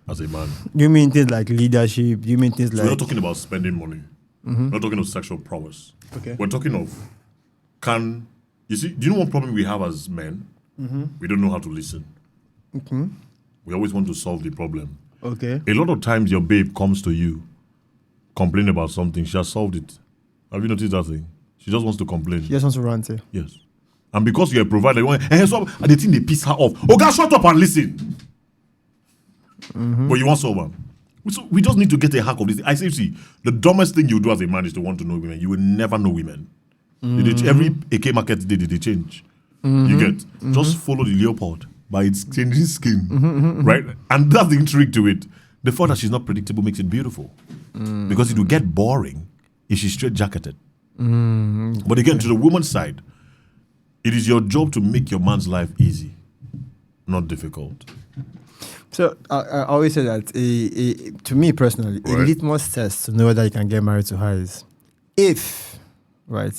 As a man. You mean things like leadership? You mean things So we're like... not talking about spending money. We're not talking of sexual prowess. Okay. We're talking of you see, do you know what problem we have as men? We don't know how to listen. We always want to solve the problem. Okay. A lot of times your babe comes to you, complain about something. She has solved it. Have you noticed that thing? She just wants to complain. She just wants to rant. Yes. And because you're a provider, and they think they piss her off. Oh, God, shut up and listen. But you want someone. So we just need to get a hack of this. I say, see, the dumbest thing you do as a man is to want to know women. You will never know women. Every AK market day, they change. You get? Just follow the leopard by its changing skin. Right? And that's the intrigue to it. The fact that she's not predictable makes it beautiful. Because it will get boring if she's straight jacketed. But again, to the woman's side, it is your job to make your man's life easy, not difficult. So I always say that to me personally, a Right. litmus test to know whether you can get married to her is if, right,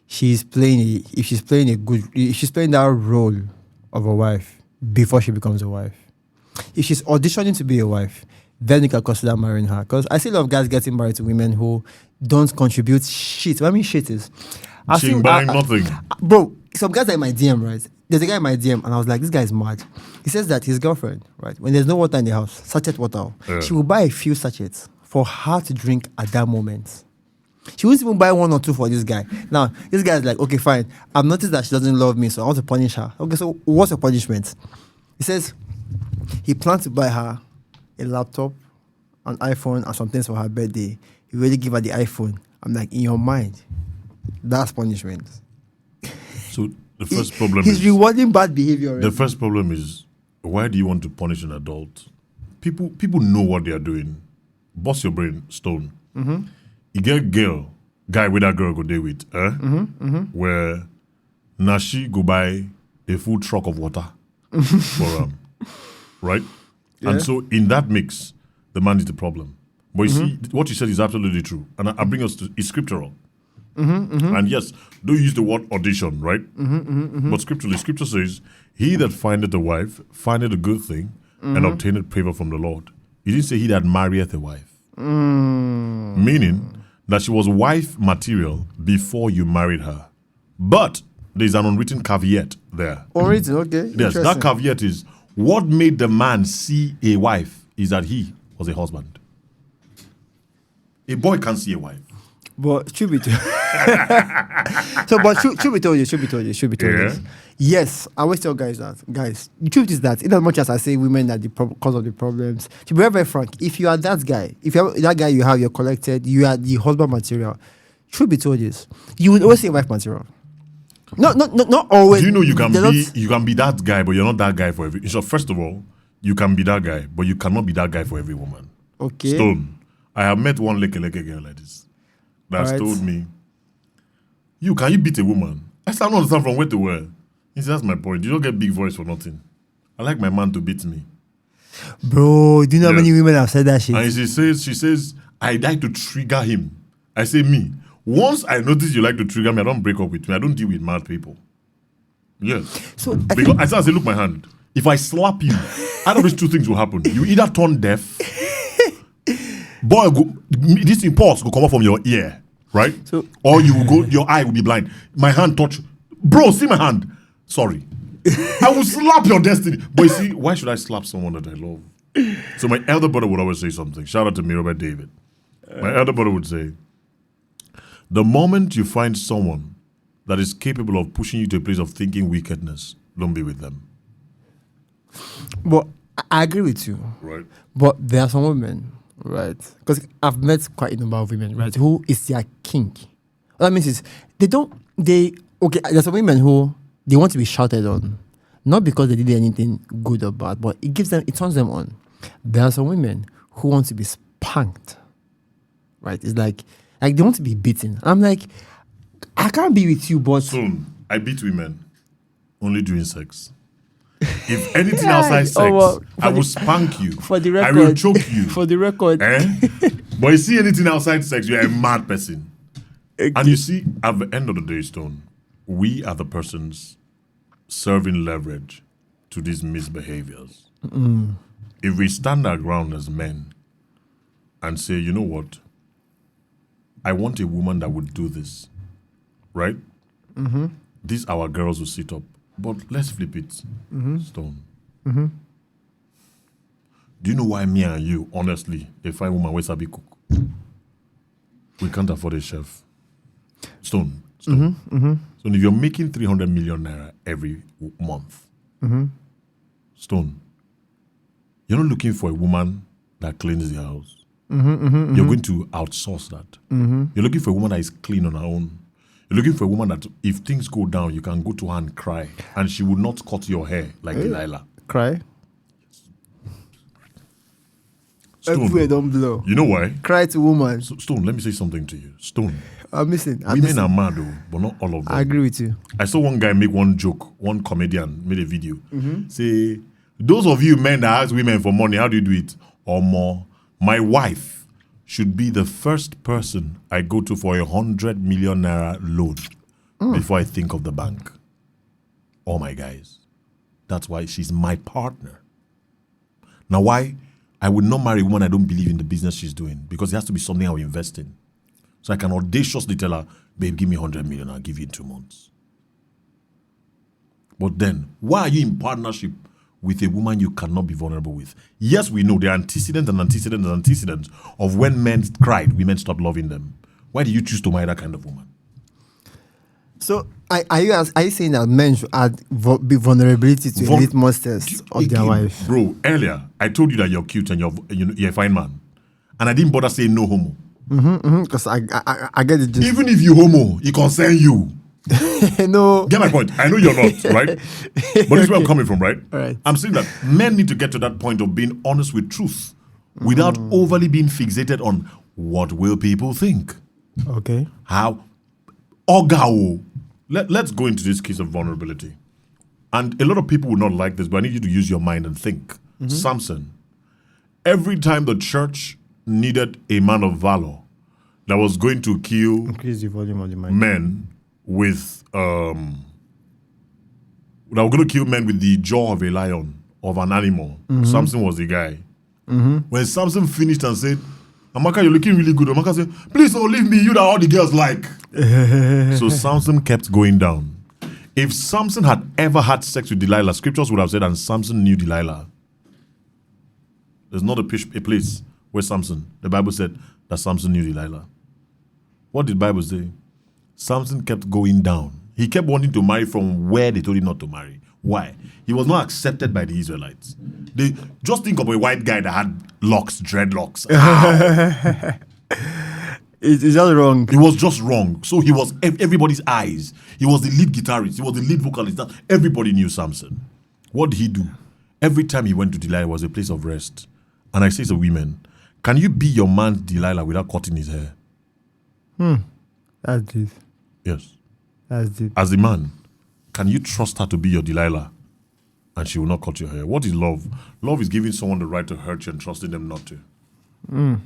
if she's playing that role of a wife before she becomes a wife. If she's auditioning to be a wife, then you can consider marrying her. Because I see a lot of guys getting married to women who don't contribute shit. What I mean shit is, She buying nothing. bro, some guys are in my DM, right? There's a guy in my DM, and I was like, this guy is mad. He says that his girlfriend, right, when there's no water in the house, sachet water, she will buy a few sachets for her to drink at that moment. She won't even buy 1 or 2 for this guy. Now, this guy is like, okay, fine. I've noticed that she doesn't love me, so I want to punish her. Okay, so what's the punishment? He says he plans to buy her a laptop, an iPhone, and some things for her birthday. He really give her the iPhone. I'm like, in your mind, that's punishment. So the first problem He's is rewarding bad behavior. the already. first problem is, why do you want to punish an adult? People know what they are doing. Bust your brain, Stone. You get guy with that girl go there with, where Nashi go buy a full truck of water for right? Yeah. And so in that mix, the man is the problem. But you see, what you said is absolutely true. And I bring us to, it's scriptural. And yes, don't use the word audition, right? But scripturally, scripture says, he that findeth a wife findeth a good thing and obtaineth favor from the Lord. He didn't say he that marrieth a wife. Meaning that she was wife material before you married her. But there's an unwritten caveat there. Unwritten, okay. Yes, that caveat is what made the man see a wife is that he was a husband. A boy can't see a wife. But should be told. Should be told you. Yes, I always tell guys that. Guys, the truth is that, in as much as I say women are the cause of the problems, to be very, very frank, if you are that guy, if you're that guy you're collected, you are the husband material, should be told this. You would always say wife material. Not always. Do you know you can be that guy, but you're not that guy for every. So first of all, you can be that guy, but you cannot be that guy for every woman. Okay. Stone. I have met one leke girl like this that's told me, can you beat a woman? I still don't understand from where to where. He says, that's my point. You don't get big voice for nothing. I like my man to beat me. Bro, do you know how many women have said that shit? And she says, I like to trigger him. I say, me. Once I notice you like to trigger me, I don't break up with me. I don't deal with mad people. Yes. So because I say, look, my hand. If I slap you, out of these 2 things will happen. You either turn deaf, boy, this impulse will come out from your ear, right? So, or you will go, your eye will be blind. My hand touch, bro. See my hand. Sorry, I will slap your destiny. But you see, why should I slap someone that I love? So my elder brother would always say something. Shout out to me, Robert David. My elder brother would say, the moment you find someone that is capable of pushing you to a place of thinking wickedness, don't be with them. But I agree with you. Right. But there are some women, right? Because I've met quite a number of women, right, who is their king. What that means is there's some women who they want to be shouted on, not because they did anything good or bad, but it turns them on. There are some women who want to be spanked, right? It's like they want to be beaten. I'm like, I can't be with you, but soon I beat women only during sex. If anything outside sex, I will spank you. For the record, I will choke you. For the record. But you see anything outside sex, you're a mad person. And you see, at the end of the day, Stone, we are the persons serving leverage to these misbehaviors. If we stand our ground as men and say, you know what, I want a woman that would do this, right? These our girls will sit up. But let's flip it, Stone. Do you know why me and you, honestly, a fine woman, wasabi cook? We can't afford a chef. Stone. So if you're making 300 million naira every month, Stone, you're not looking for a woman that cleans the house. You're going to outsource that. You're looking for a woman that is clean on her own. You're looking for a woman that if things go down, you can go to her and cry, and she will not cut your hair like Delilah. Cry? Stone, Everywhere don't blow. you know why? Cry to woman. Stone, let me say something to you. Stone, I'm missing. women are mad though, but not all of them. I agree with you. I saw one guy make one joke, one comedian made a video. Say, those of you men that ask women for money, how do you do it? Or more, my wife should be the first person I go to for 100 million naira loan before I think of the bank. Oh my guys, that's why she's my partner. Now why? I would not marry a woman I don't believe in the business she's doing, because it has to be something I will invest in. So I can audaciously tell her, babe, give me 100 million, I'll give you in 2 months. But then, why are you in partnership with a woman you cannot be vulnerable with? Yes, we know there are antecedents of when men cried, women stopped loving them. Why do you choose to marry that kind of woman? So are you saying that men should add be vulnerability to the litmus test of their wife? Bro, earlier, I told you that you're cute and you're a fine man. And I didn't bother saying no homo. Because I get it. Even if you homo, it concern you. No. Get my point? I know you're not, right? But this is where I'm coming from, right? Right. I'm saying that men need to get to that point of being honest with truth without overly being fixated on what will people think. Okay. How? Ogao. Let's go into this case of vulnerability. And a lot of people will not like this, but I need you to use your mind and think. Samson. Every time the church needed a man of valor that was going to kill Increase the volume of the mic. men with that were going to kill men with the jaw of a lion, of an animal. Samson was the guy. When Samson finished and said, Amaka, you're looking really good, Amaka said, please don't leave me, you that all the girls like. So Samson kept going down. If Samson had ever had sex with Delilah, scriptures would have said, and Samson knew Delilah. There's not a place where Samson, the Bible said that Samson knew Delilah. What did the Bible say? Samson kept going down. He kept wanting to marry from where they told him not to marry. Why? He was not accepted by the Israelites. They just think of a white guy that had locks, dreadlocks. It's just wrong. It was just wrong. So he was everybody's eyes. He was the lead guitarist. He was the lead vocalist. Everybody knew Samson. What did he do? Every time he went to Delilah, it was a place of rest. And I say to women, can you be your man's Delilah without cutting his hair? That's deep. Yes. That's deep. As a man, can you trust her to be your Delilah and she will not cut your hair? What is love? Love is giving someone the right to hurt you and trusting them not to. And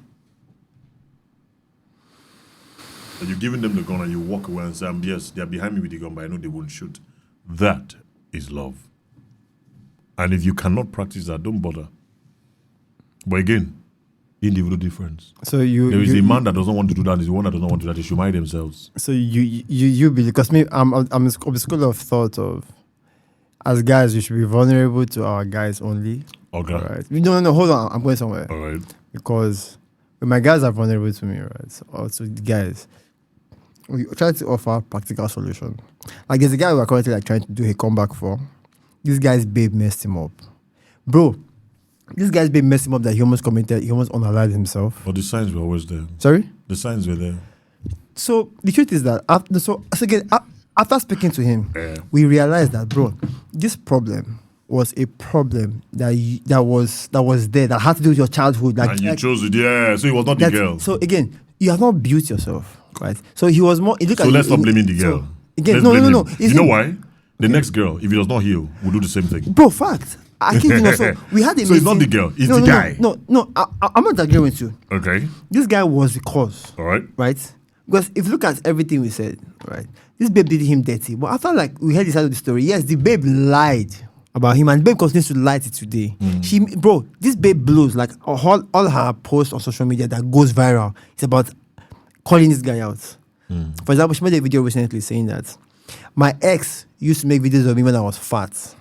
you're giving them the gun and you walk away and say, yes, they're behind me with the gun, but I know they won't shoot. That is love. And if you cannot practice that, don't bother. But again, individual difference. So there is a man that doesn't want to do that, and there's one that doesn't want to do that. They should marry themselves. So you believe, because me, I'm of the school of thought of, as guys, we should be vulnerable to our guys only. Okay. All right. No, hold on. I'm going somewhere. All right. Because when my guys are vulnerable to me, right, or to the guys, we try to offer practical solution. Like there's a guy we're currently like trying to do a comeback for. This guy's babe messed him up. Bro, this guy's babe messed him up that he almost unalived himself. But the signs were always there. Sorry? The signs were there. So the truth is that after speaking to him, we realized that, bro, this problem was a problem that was there, that had to do with your childhood. And you chose it, so it was not the girl. So again, you have not built yourself, right? So he was more. So let's stop blaming the girl. So, again, no. You know why? The next girl, if it does not heal, will do the same thing. Bro, fact. I keep so we had a So it's not the girl, it's the guy. No, I'm not agreeing with you. Okay. This guy was the cause. All right. Right? Because if you look at everything we said, right, this babe did him dirty. But I felt like we heard this side of the story. Yes, the babe lied about him, and the babe continues to lie to today. This babe blows. Like all her posts on social media that goes viral, it's about calling this guy out. For example, she made a video recently saying that my ex used to make videos of me when I was fat.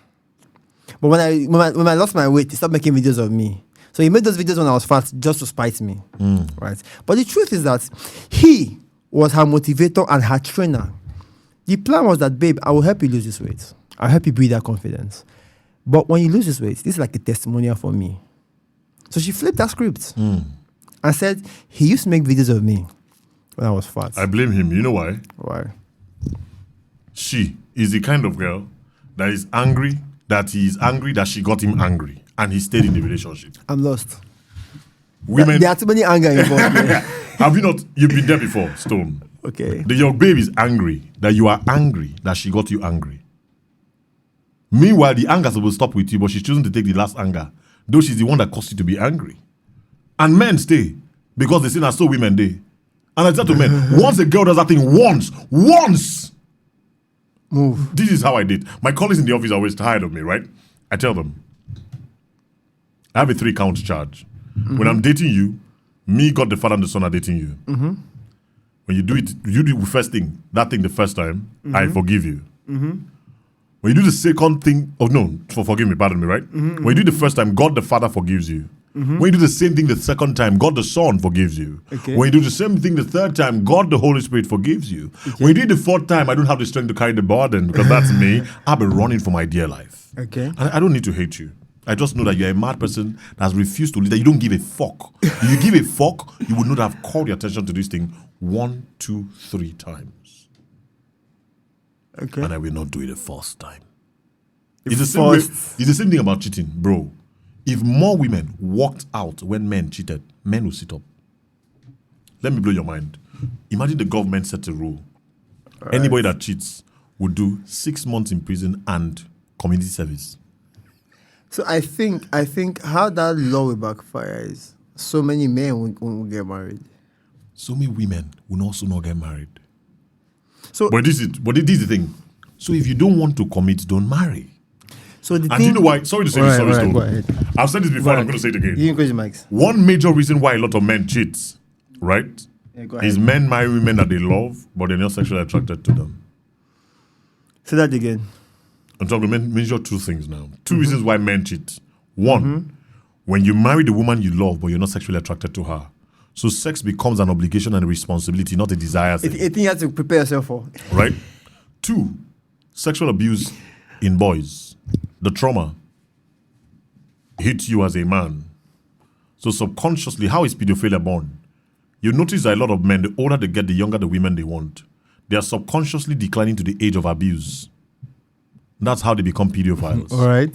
But when I lost my weight, he stopped making videos of me. So he made those videos when I was fat just to spite me. Right? But the truth is that he was her motivator and her trainer. The plan was that, babe, I will help you lose this weight. I'll help you build that confidence. But when you lose this weight, this is like a testimonial for me. So she flipped that script and said, he used to make videos of me when I was fat. I blame him. You know why? Why? She is the kind of girl that is angry that he is angry that she got him angry and he stayed in the relationship. I'm lost. Women, there are too many anger involved here. Have you not? You've been there before, Stone. Okay. Your babe is angry that you are angry that she got you angry. Meanwhile, the anger will stop with you, but she's choosing to take the last anger, though she's the one that caused you to be angry. And men stay because they say that so women do. And I tell to men, once a girl does that thing once, move. This is how I did. My colleagues in the office are always tired of me, right? I tell them, I have a 3-count charge. When I'm dating you, me, God the Father, and the Son are dating you. When you do it first thing, that thing the first time, I forgive you. When When you do the second thing, forgive me, pardon me, right? When you do the first time, God the Father forgives you. When you do the same thing the second time, God the Son forgives you. Okay. When you do the same thing the third time, God the Holy Spirit forgives you. Okay. When you do the fourth time, I don't have the strength to carry the burden because that's me. I've been running for my dear life. Okay. And I don't need to hate you. I just know that you're a mad person that has refused to lead, that you don't give a fuck. If you give a fuck, you would not have called your attention to this thing 1, 2, 3 times. Okay. And I will not do it the first time. The It's the same way, first- it's the same thing about cheating, bro. If more women walked out when men cheated, men will sit up. Let me blow your mind. Imagine the government set a rule. Anybody that cheats would do 6 months in prison and community service. So I think how that law will backfire is so many men will get married. So many women will also not get married. So But this is the thing. So if you don't want to commit, don't marry. so the And thing. do you know why? Sorry to say this, sorry, Stone. Go ahead. I've said this before, and I'm going to say it again. You increase the mics. One major reason why a lot of men cheat, right, Yeah, go is ahead. men marry women that they love, but they're not sexually attracted to them. Say that again. I'm talking to mention 2 things now. 2 reasons why men cheat. One, when you marry the woman you love, but you're not sexually attracted to her. So sex becomes an obligation and a responsibility, not a desire thing. It's a thing you have to prepare yourself for. Right? 2, sexual abuse in boys. The trauma hits you as a man. So subconsciously, how is pedophilia born? You notice that a lot of men, the older they get, the younger the women they want. They are subconsciously declining to the age of abuse. That's how they become pedophiles. All right.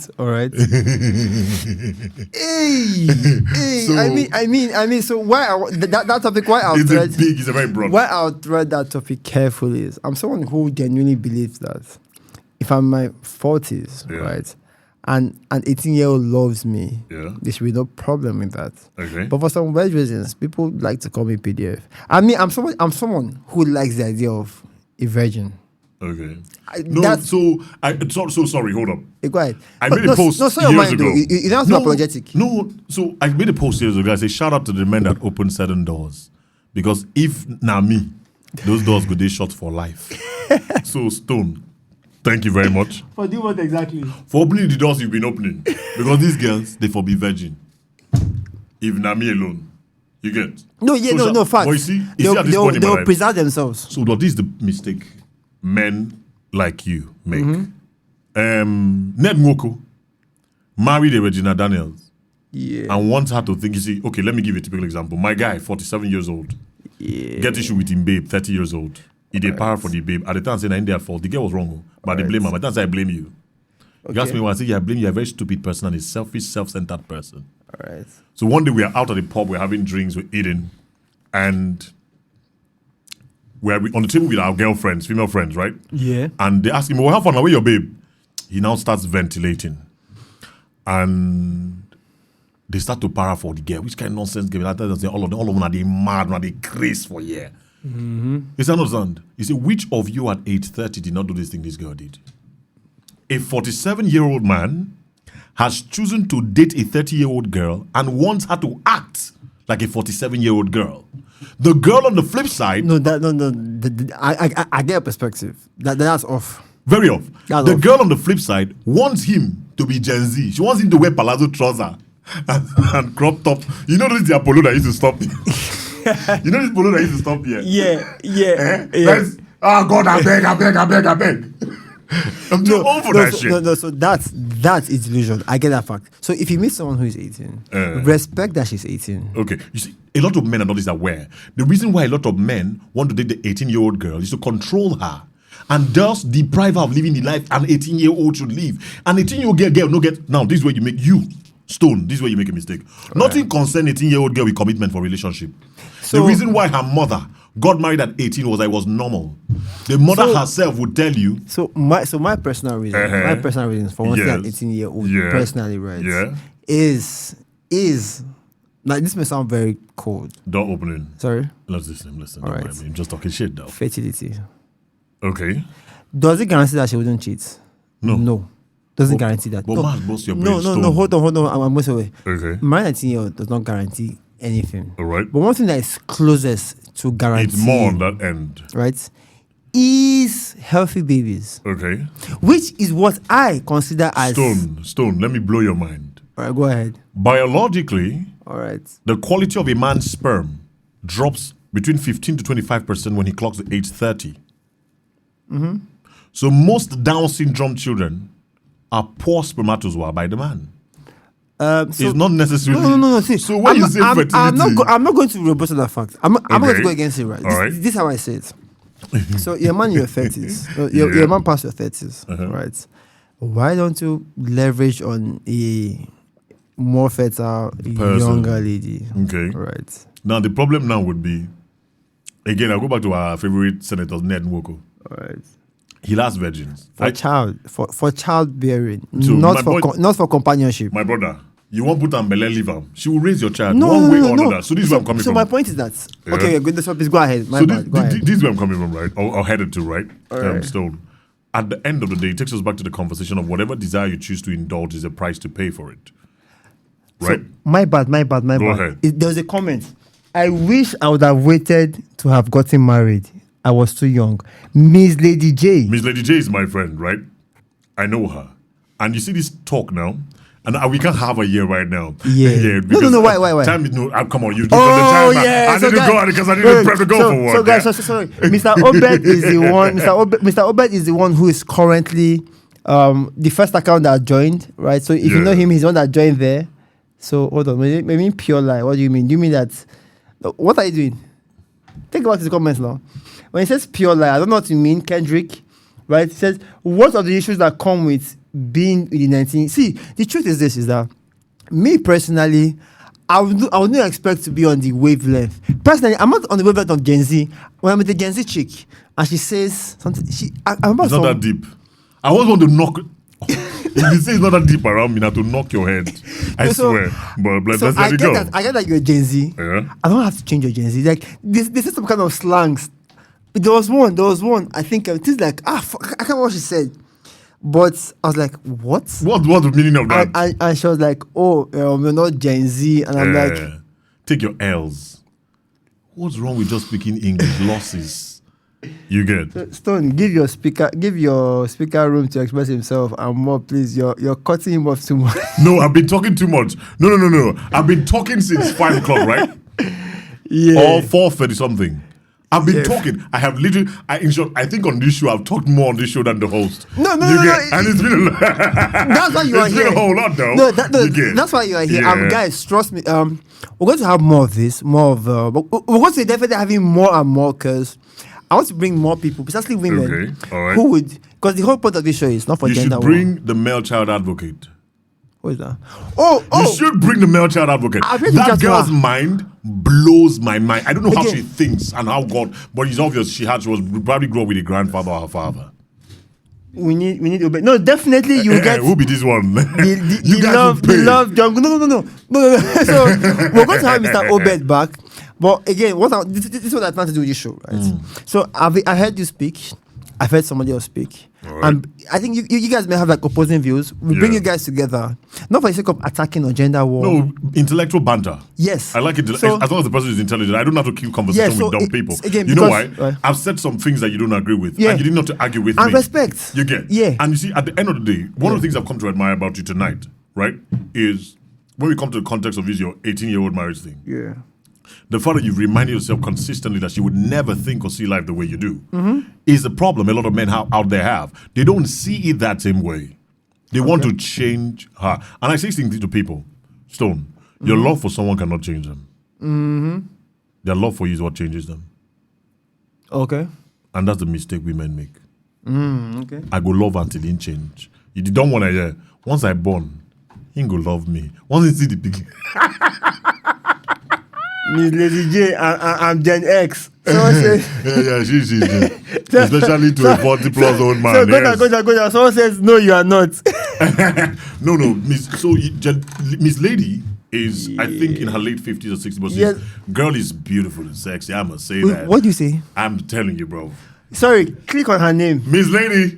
hey. So- I mean. So why that topic? Why I'll It's thread? it's a very broad. Why I'll thread that topic carefully is I'm someone who genuinely believes that if I'm in my 40s, Yeah. right, and an 18-year-old loves me, Yeah. there should be no problem with that. Okay. But for some weird reasons, people like to call me PDF. I mean, I'm someone who likes the idea of a virgin. Okay. that's- So sorry, hold up. Go ahead. I But made a no, post no, say your years mind, ago. though. You don't have to be apologetic. No, so I made a post years ago. I say shout out to the men that open certain doors. Because if now me, those doors go they shut for life. So Stone, thank you very much For do what exactly? for opening the doors you've been opening. Because these girls, they for be virgin. If now me alone. You get? No, yeah, So no, fact. But you see at this point in my They'll life, preserve themselves. so this is the mistake men like you make. Ned Nwoko married a Regina Daniels Yeah. and wants her to think, you see, okay, let me give you a typical example. My guy, 47 years old, get issue with him babe, 30 years old. He did power for the babe. At the time, saying, they're fault. The girl was wrong, but they blame her. But that's why I blame you. You ask me why I say, yeah, I blame you. You're a very stupid person and a selfish, self-centered person. All right. So one day we are out at the pub, we're having drinks, we're eating, and we're on the table with our girlfriends, female friends, right? Yeah. And they ask him, well, how far away your babe? He now starts ventilating. And they start to para for the girl. Which kind of nonsense girl? All of them are they mad, are they crazy for year? You see, understand? You see, which of you at 8:30 did not do this thing this girl did? A 47-year-old man has chosen to date a 30-year-old girl and wants her to act like a 47-year-old girl. The girl on the flip side, No, I get a perspective. That's off. very off. That's The off. girl on the flip side wants him to be Gen Z. She wants him to wear palazzo trouser and crop top. You know this is the polo that used to stop. You know this polo that used to stop here. Yeah. That's, God, I beg. I'm too old for that shit. No, so that's its illusion. I get that fact. So if you meet someone who is 18, respect that she's 18. Okay, you see, a lot of men are not this aware. The reason why a lot of men want to date the 18-year-old girl is to control her and thus deprive her of living the life an 18-year-old should live. An 18-year-old girl no get. Now, this is where you make Stone. This is where you make a mistake. Nothing concern 18-year-old girl with commitment for relationship. The So- reason why her mother got married at 18 was that it was normal. The mother So- herself would tell you. So my personal reason, for wanting an Yes. 18-year-old Yeah. personally, right? Yeah. Is like this may sound very cold. Door opening. Sorry, Let's listen. All Don't right. mind me. I'm just talking shit though. fertility. Okay. Does it guarantee that she wouldn't cheat? No. No. Doesn't guarantee that. But no. man, boss your no, brain no, stone. no. Hold on. I'm almost away. Okay. My 19-year-old does not guarantee anything. All right. But one thing that is closest to guarantee, It's more on that end. right, is healthy babies, Okay. which is what I consider as. Stone, let me blow your mind. All right, go ahead. Biologically, All right. the quality of a man's sperm drops between 15 to 25% when he clocks the age 30. So most Down syndrome children are poor spermatozoa by the man. So, It's not necessarily. no. See, So when you say fertility, I'm not going to rebut that fact. I'm not going to Okay. go against it, right? All right. This is how I say it. So you're a man in your 30s. You're a man past your 30s, right? Why don't you leverage on a more fertile, younger lady? Okay. Right. Now the problem now would be, again, I'll go back to our favorite senator, Ned Nwoko. All right. He lost virgins. For childbearing, So not my boy- not for companionship. My brother, you won't put Ambele leave her. She will raise your child No, one no, way no, or no. another. So this is where I'm coming So from. my point is that Yeah. okay, good. So please go ahead. My So bad. Go ahead. this is where I'm coming from, right? Or headed to, right? right. Stone. At the end of the day, it takes us back to the conversation of whatever desire you choose to indulge is a price to pay for it. Right? So, my bad. Go ahead. There was a comment. I wish I would have waited to have gotten married. I was too young. Miss Lady J. Miss Lady J is my friend, right? I know her. And you see this talk now, and we can't have her here right now. Yeah. because No, why? Time is no, come on, you do Oh the time. yeah. I need to go because I need to prep to go for work. So guys, sorry. Mr. Obed is the one. Mr. Obed is the one who is currently the first account that joined, right? So if you know him, he's the one that joined there. So hold on, maybe pure lie. What do you mean? Do you mean that? What are you doing? Think about his comments now. When he says pure lie, I don't know what you mean, Kendrick. Right? He says, what are the issues that come with being in the 19? See, the truth is this: is that me personally, I would not expect to be on the wavelength. Personally, I'm not on the wavelength of Gen Z. When I'm with a Gen Z chick and she says something, I'm about It's not that deep. I always want to knock. If you say it's not that deep around me, now to knock your head. I swear. But let's let it go. I get that you're a Gen Z. Yeah. I don't have to change your Gen Z. Like this is some kind of slangs. But there was one. I think things like I can't remember what she said. But I was like, what? What's the meaning of that? And she was like, oh, we're not Gen Z. And I'm like, take your L's. What's wrong with just speaking English? Losses. You get. Stone, give your speaker room to express himself and more, please. You're cutting him off too much. No, I've been talking too much. No. I've been talking since 5 o'clock, right? Yeah. Or 4:30 something. I've been talking. I have literally. In short, I think on this show I've talked more on this show than the host. No. And it's been a lot. That's why you are here. It's been a whole lot, though. No, that's why you are here. Yeah. Guys, trust me. We're going to have more of this, more of. We're going to definitely having more and more because I want to bring more people, precisely women, Okay, all right. who would. Because the whole point of this show is not for You gender. should bring the male child advocate. Who is that? Oh. You should bring the male child advocate. I've heard That just girl's her. mind blows my mind. I don't know how Again. she thinks and how God, but it's obvious she was probably grew up with a grandfather or her father. We need to obey. No, definitely you will get. Who be this one? The love jungle. No. So we're going to have Mr. Obed back. But again, this is what I plan to do with this show, right? So I heard you speak. I've heard somebody else speak. Right. And I think you guys may have like opposing views. We bring Yeah. you guys together, not for the sake of attacking or gender war. No, intellectual banter. Yes. I like it. So- as long as the person is intelligent. I don't have to keep conversation Yeah, so with dumb it- people. again, you know why? because- I've said some things that you don't agree with. Yeah. And you didn't have to argue with And me. respect. You get. Yeah. And you see, at the end of the day, one of the things I've come to admire about you tonight, right, is when we come to the context of this, your 18-year-old marriage thing. Yeah. The fact that you've reminded yourself consistently that you would never think or see life the way you do is the problem a lot of men out there have. They don't see it that same way. They want to change her. And I say things to people, Stone, your love for someone cannot change them. Their love for you is what changes them. Okay. And that's the mistake women make. Okay. I go love until he change. You don't want to hear, once I born, he go love me. Once he see the pig. Miss Lady J, I'm Gen X. Someone says, She's especially to a 40+ old man. so yes. go down. Someone says, no, you are not. No, Miss Lady is, I think, in her late 50s or 60s. But Yes. girl is beautiful and sexy. I must say that. What do you say? I'm telling you, bro. Sorry, click on her name. Miss Lady,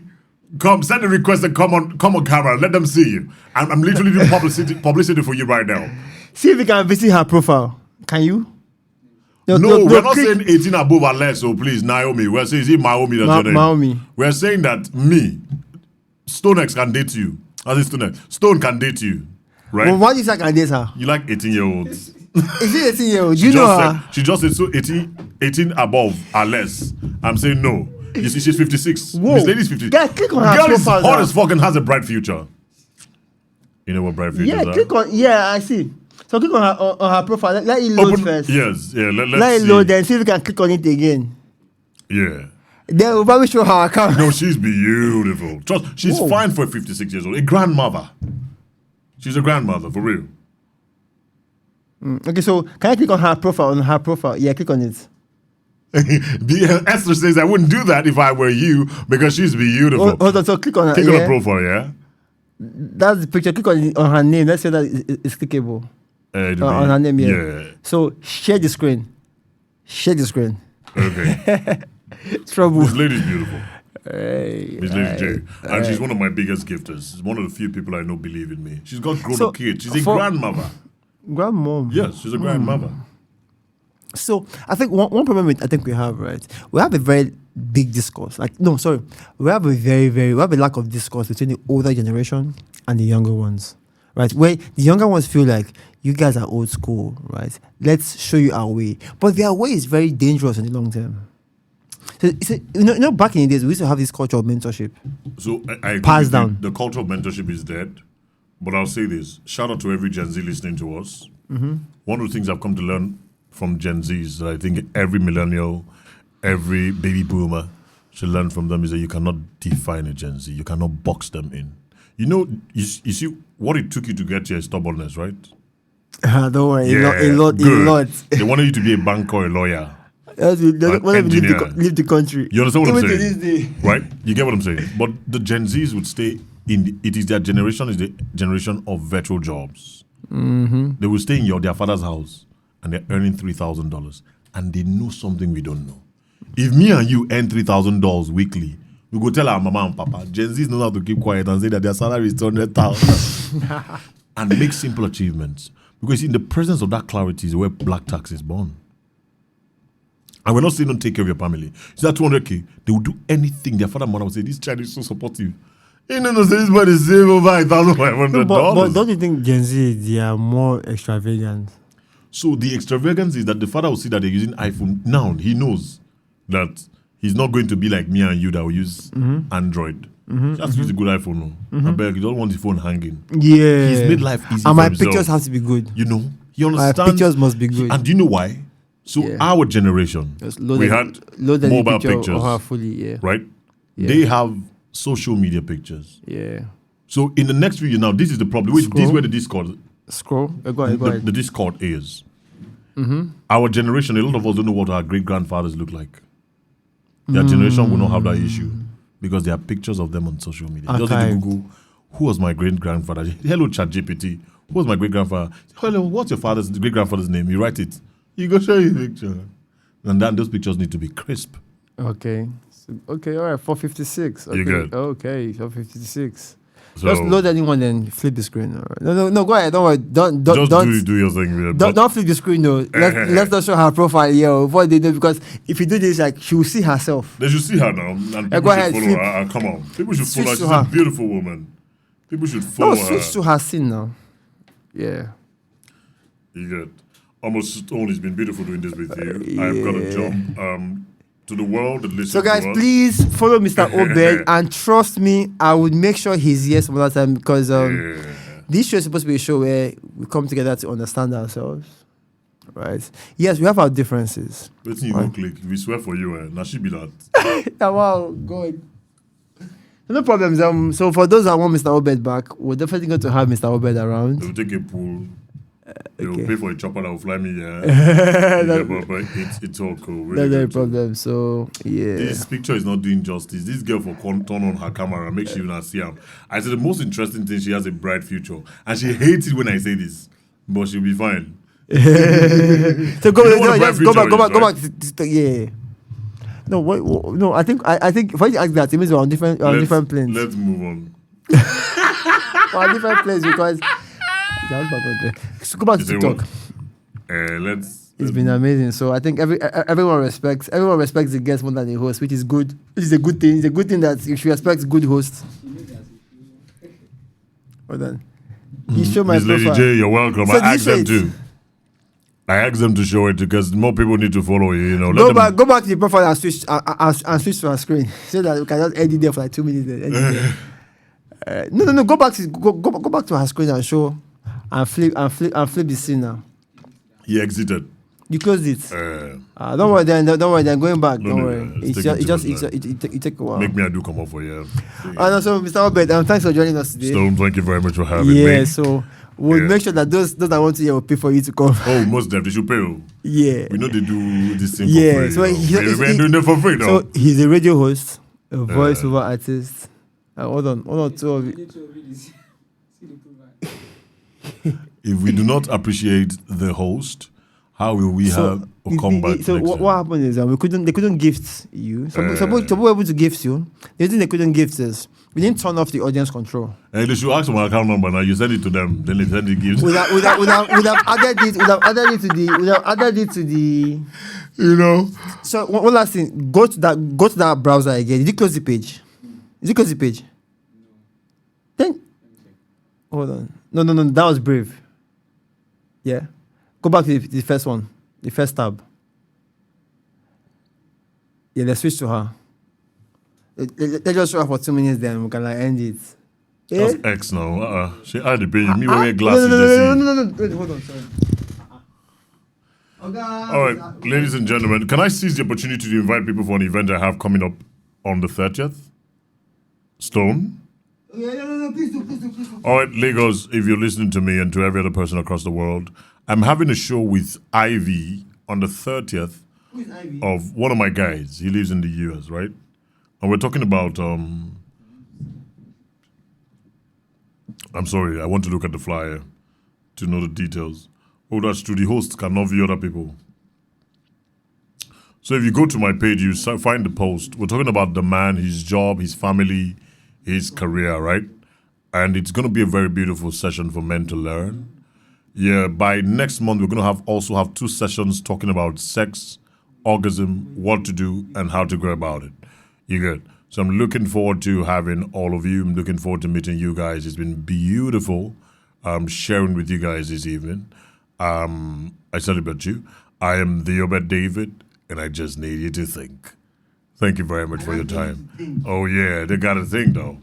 come send a request and come on camera. Let them see you. I'm literally doing publicity for you right now. See if you can visit her profile. Can you? No, we're not click saying 18 above or less. So please, Naomi. We're saying, is it Naomi that's your name? Naomi. We're saying that me, StoneX can date you. As in StoneX. Stone can date you. Right? Well, what is I can date her? You like 18-year-olds. Is she 18-year-old? You know her? She just said so 18 above or less. I'm saying no. You see, she's 56. Whoa. This lady's 50. Yeah, click on her Girl is profile. hot as fuck and has a bright future. You know what bright future is? Click on. Yeah, I see. So click on her profile. Let it load first. Yes, yeah. Let's Let it see. load, then see if you can click on it again. Yeah. Then we'll probably show her account. No, she's beautiful. Trust, she's Whoa. fine for 56 years old. A grandmother. She's a grandmother, for real. Okay, so can I click on her profile? On her profile, yeah, click on it. Esther says, I wouldn't do that if I were you because she's beautiful. Hold on, so click on her. Click on the profile, yeah? That's the picture. Click on her name. Let's say that it's clickable. On her name, yeah. So share the screen. Share the screen. Okay. Trouble. This lady's beautiful. Hey, Miss Lady J. And she's one of my biggest gifters. She's one of the few people I know believe in me. She's got grown up kids. She's a grandmother. Grandmom. Yes, she's a grandmother. So I think one problem I think we have, right? We have a very big discourse. We have a lack of discourse between the older generation and the younger ones, right? Where the younger ones feel like you guys are old school, right? Let's show you our way, but their way is very dangerous in the long term. So back in the days we used to have this culture of mentorship. So I agree Pass with down. you. The culture of mentorship is dead. But I'll say this. Shout out to every Gen Z listening to us. Mm-hmm. One of the things I've come to learn from Gen Zs that I think every millennial, every baby boomer should learn from them is that you cannot define a Gen Z. You cannot box them in. You see, what it took you to get here is stubbornness, right? Don't worry, Yeah, a lot. They wanted you to be a banker or a lawyer. Leave the country. You understand what I'm Even to saying? this day. Right? You get what I'm saying? But the Gen Zs would stay it is their generation is the generation of virtual jobs. Mm-hmm. They will stay in their father's house and they're earning $3,000 and they know something we don't know. If me and you earn $3,000 weekly, we go tell our mama and papa, Gen Zs know how to keep quiet and say that their salary is $200,000 and make simple achievements. Because in the presence of that clarity is where black tax is born. And we're not saying don't take care of your family. It's that 200K, they will do anything. Their father and mother will say, this child is so supportive. You know, this boy is saving over $1,500. But don't you think Gen Z, they are more extravagant? So the extravagance is that the father will see that they're using iPhone. Now he knows that he's not going to be like me and you that will use Android. Just use a good iPhone. I beg, you don't want the phone hanging. Yeah. He's made life easy and for my himself. pictures have to be good. You know, you My understand. pictures must be good. And do you know why? So our generation, we had mobile pictures, of her fully, right? Yeah. They have social media pictures. Yeah. So in the next few years now, this is the problem. This is where the Discord. Scroll. Go ahead. The Discord is. Our generation, a lot of us don't know what our great-grandfathers look like. Their generation will not have that issue because there are pictures of them on social media. Just need to Google, who was my great-grandfather? Hello, ChatGPT. Who was my great-grandfather? Hello, what's your great-grandfather's name? You write it. You go show you a picture. And then those pictures need to be crisp. Okay. All right, 456. Okay. You good? Okay, 456. So, just load anyone and flip the screen. All right. No, go ahead. Don't worry. Don't do your thing. Don't flip the screen though. Let's not show her profile here. What they do, because if you do this, like she will see herself. They should see her now. And people go ahead, should follow her. Come on. People should follow her. She's a beautiful woman. People should follow her. Switch to her scene now. Yeah. You good? Almost Stone, it's been beautiful doing this with you. I've got to jump to the world that listens So guys, to us. please follow Mr. Obed and trust me, I would make sure he's here some other time because this show is supposed to be a show where we come together to understand ourselves. Right? Yes, we have our differences. Let's see you go click. We swear for you, now she be that. Wow, God. No problems. So for those that want Mr. Obed back, we're definitely going to have Mr. Obed around. They will take a pool. They will pay for a chopper that will fly me here. But it's all cool. Really That's no problem. So, yeah. This picture is not doing justice. This girl for turn on her camera, make sure you not see her. I said the most interesting thing, she has a bright future. And she hates it when I say this. But she'll be fine. So go back. Yeah. No, no. I think if I ask that, it means we're on different planes. Let's move on. We're on different planes because. So go back to TikTok. It's been amazing. So I think everyone respects the guest more than the host, which is good. Which is a good thing. It's a good thing that you should respect good hosts. Hold on. You show my Miss Lady profile. J, you're welcome. So I asked them to. I asked them to show it because more people need to follow you. You know, Go back to the profile and switch to our screen so that we can just edit there for like 2 minutes. No. Go back to her screen and show and flip the scene now. He exited. You closed it. Don't worry. Then going back. No, don't worry. It take a while. Make me I do come up for you. And also, Mr. Obed, thanks for joining us today. Stone, thank you very much for having me. Yeah. So we'll make sure that those that want to hear will pay for you to come. Oh, most definitely should pay. Yeah. We know they do this thing Yeah. for free. So We're doing it for free now. So he's a radio host, a voiceover artist. Hold on, two of you. If we do not appreciate the host, how will we have a comeback? So what happened is they couldn't gift you. Some people were able to gift you. The thing they couldn't gift us. We didn't turn off the audience control. Hey, they should ask for my account number now. You send it to them, then they send the gifts. Would have added it to the. You know. So one last thing. Go to that browser again. Did you close the page? Then hold on. No. That was Brave. Yeah. Go back to the first one. The first tab. Yeah, let's switch to her. Let's just show her for 2 minutes, then we can end it. That's X now. She had the page. Me wearing glasses. No. Wait, hold on, sorry. All right, ladies and gentlemen, can I seize the opportunity to invite people for an event I have coming up on the 30th? Stone? No, please do. All right, Lagos, if you're listening to me and to every other person across the world, I'm having a show with Ivy on the 30th of one of my guys. He lives in the US, right? And we're talking about, I'm sorry, I want to look at the flyer to know the details. Oh, that's true. The host cannot view other people. So if you go to my page, you find the post. We're talking about the man, his job, his family, his career, right? And it's going to be a very beautiful session for men to learn. Yeah, by next month, we're going to also have 2 sessions talking about sex, orgasm, what to do, and how to go about it. You get? So I'm looking forward to having all of you. I'm looking forward to meeting you guys. It's been beautiful sharing with you guys this evening. I celebrate you. I am the Obed David, and I just need you to think. Thank you very much for your time. Oh, yeah, they got a thing, though.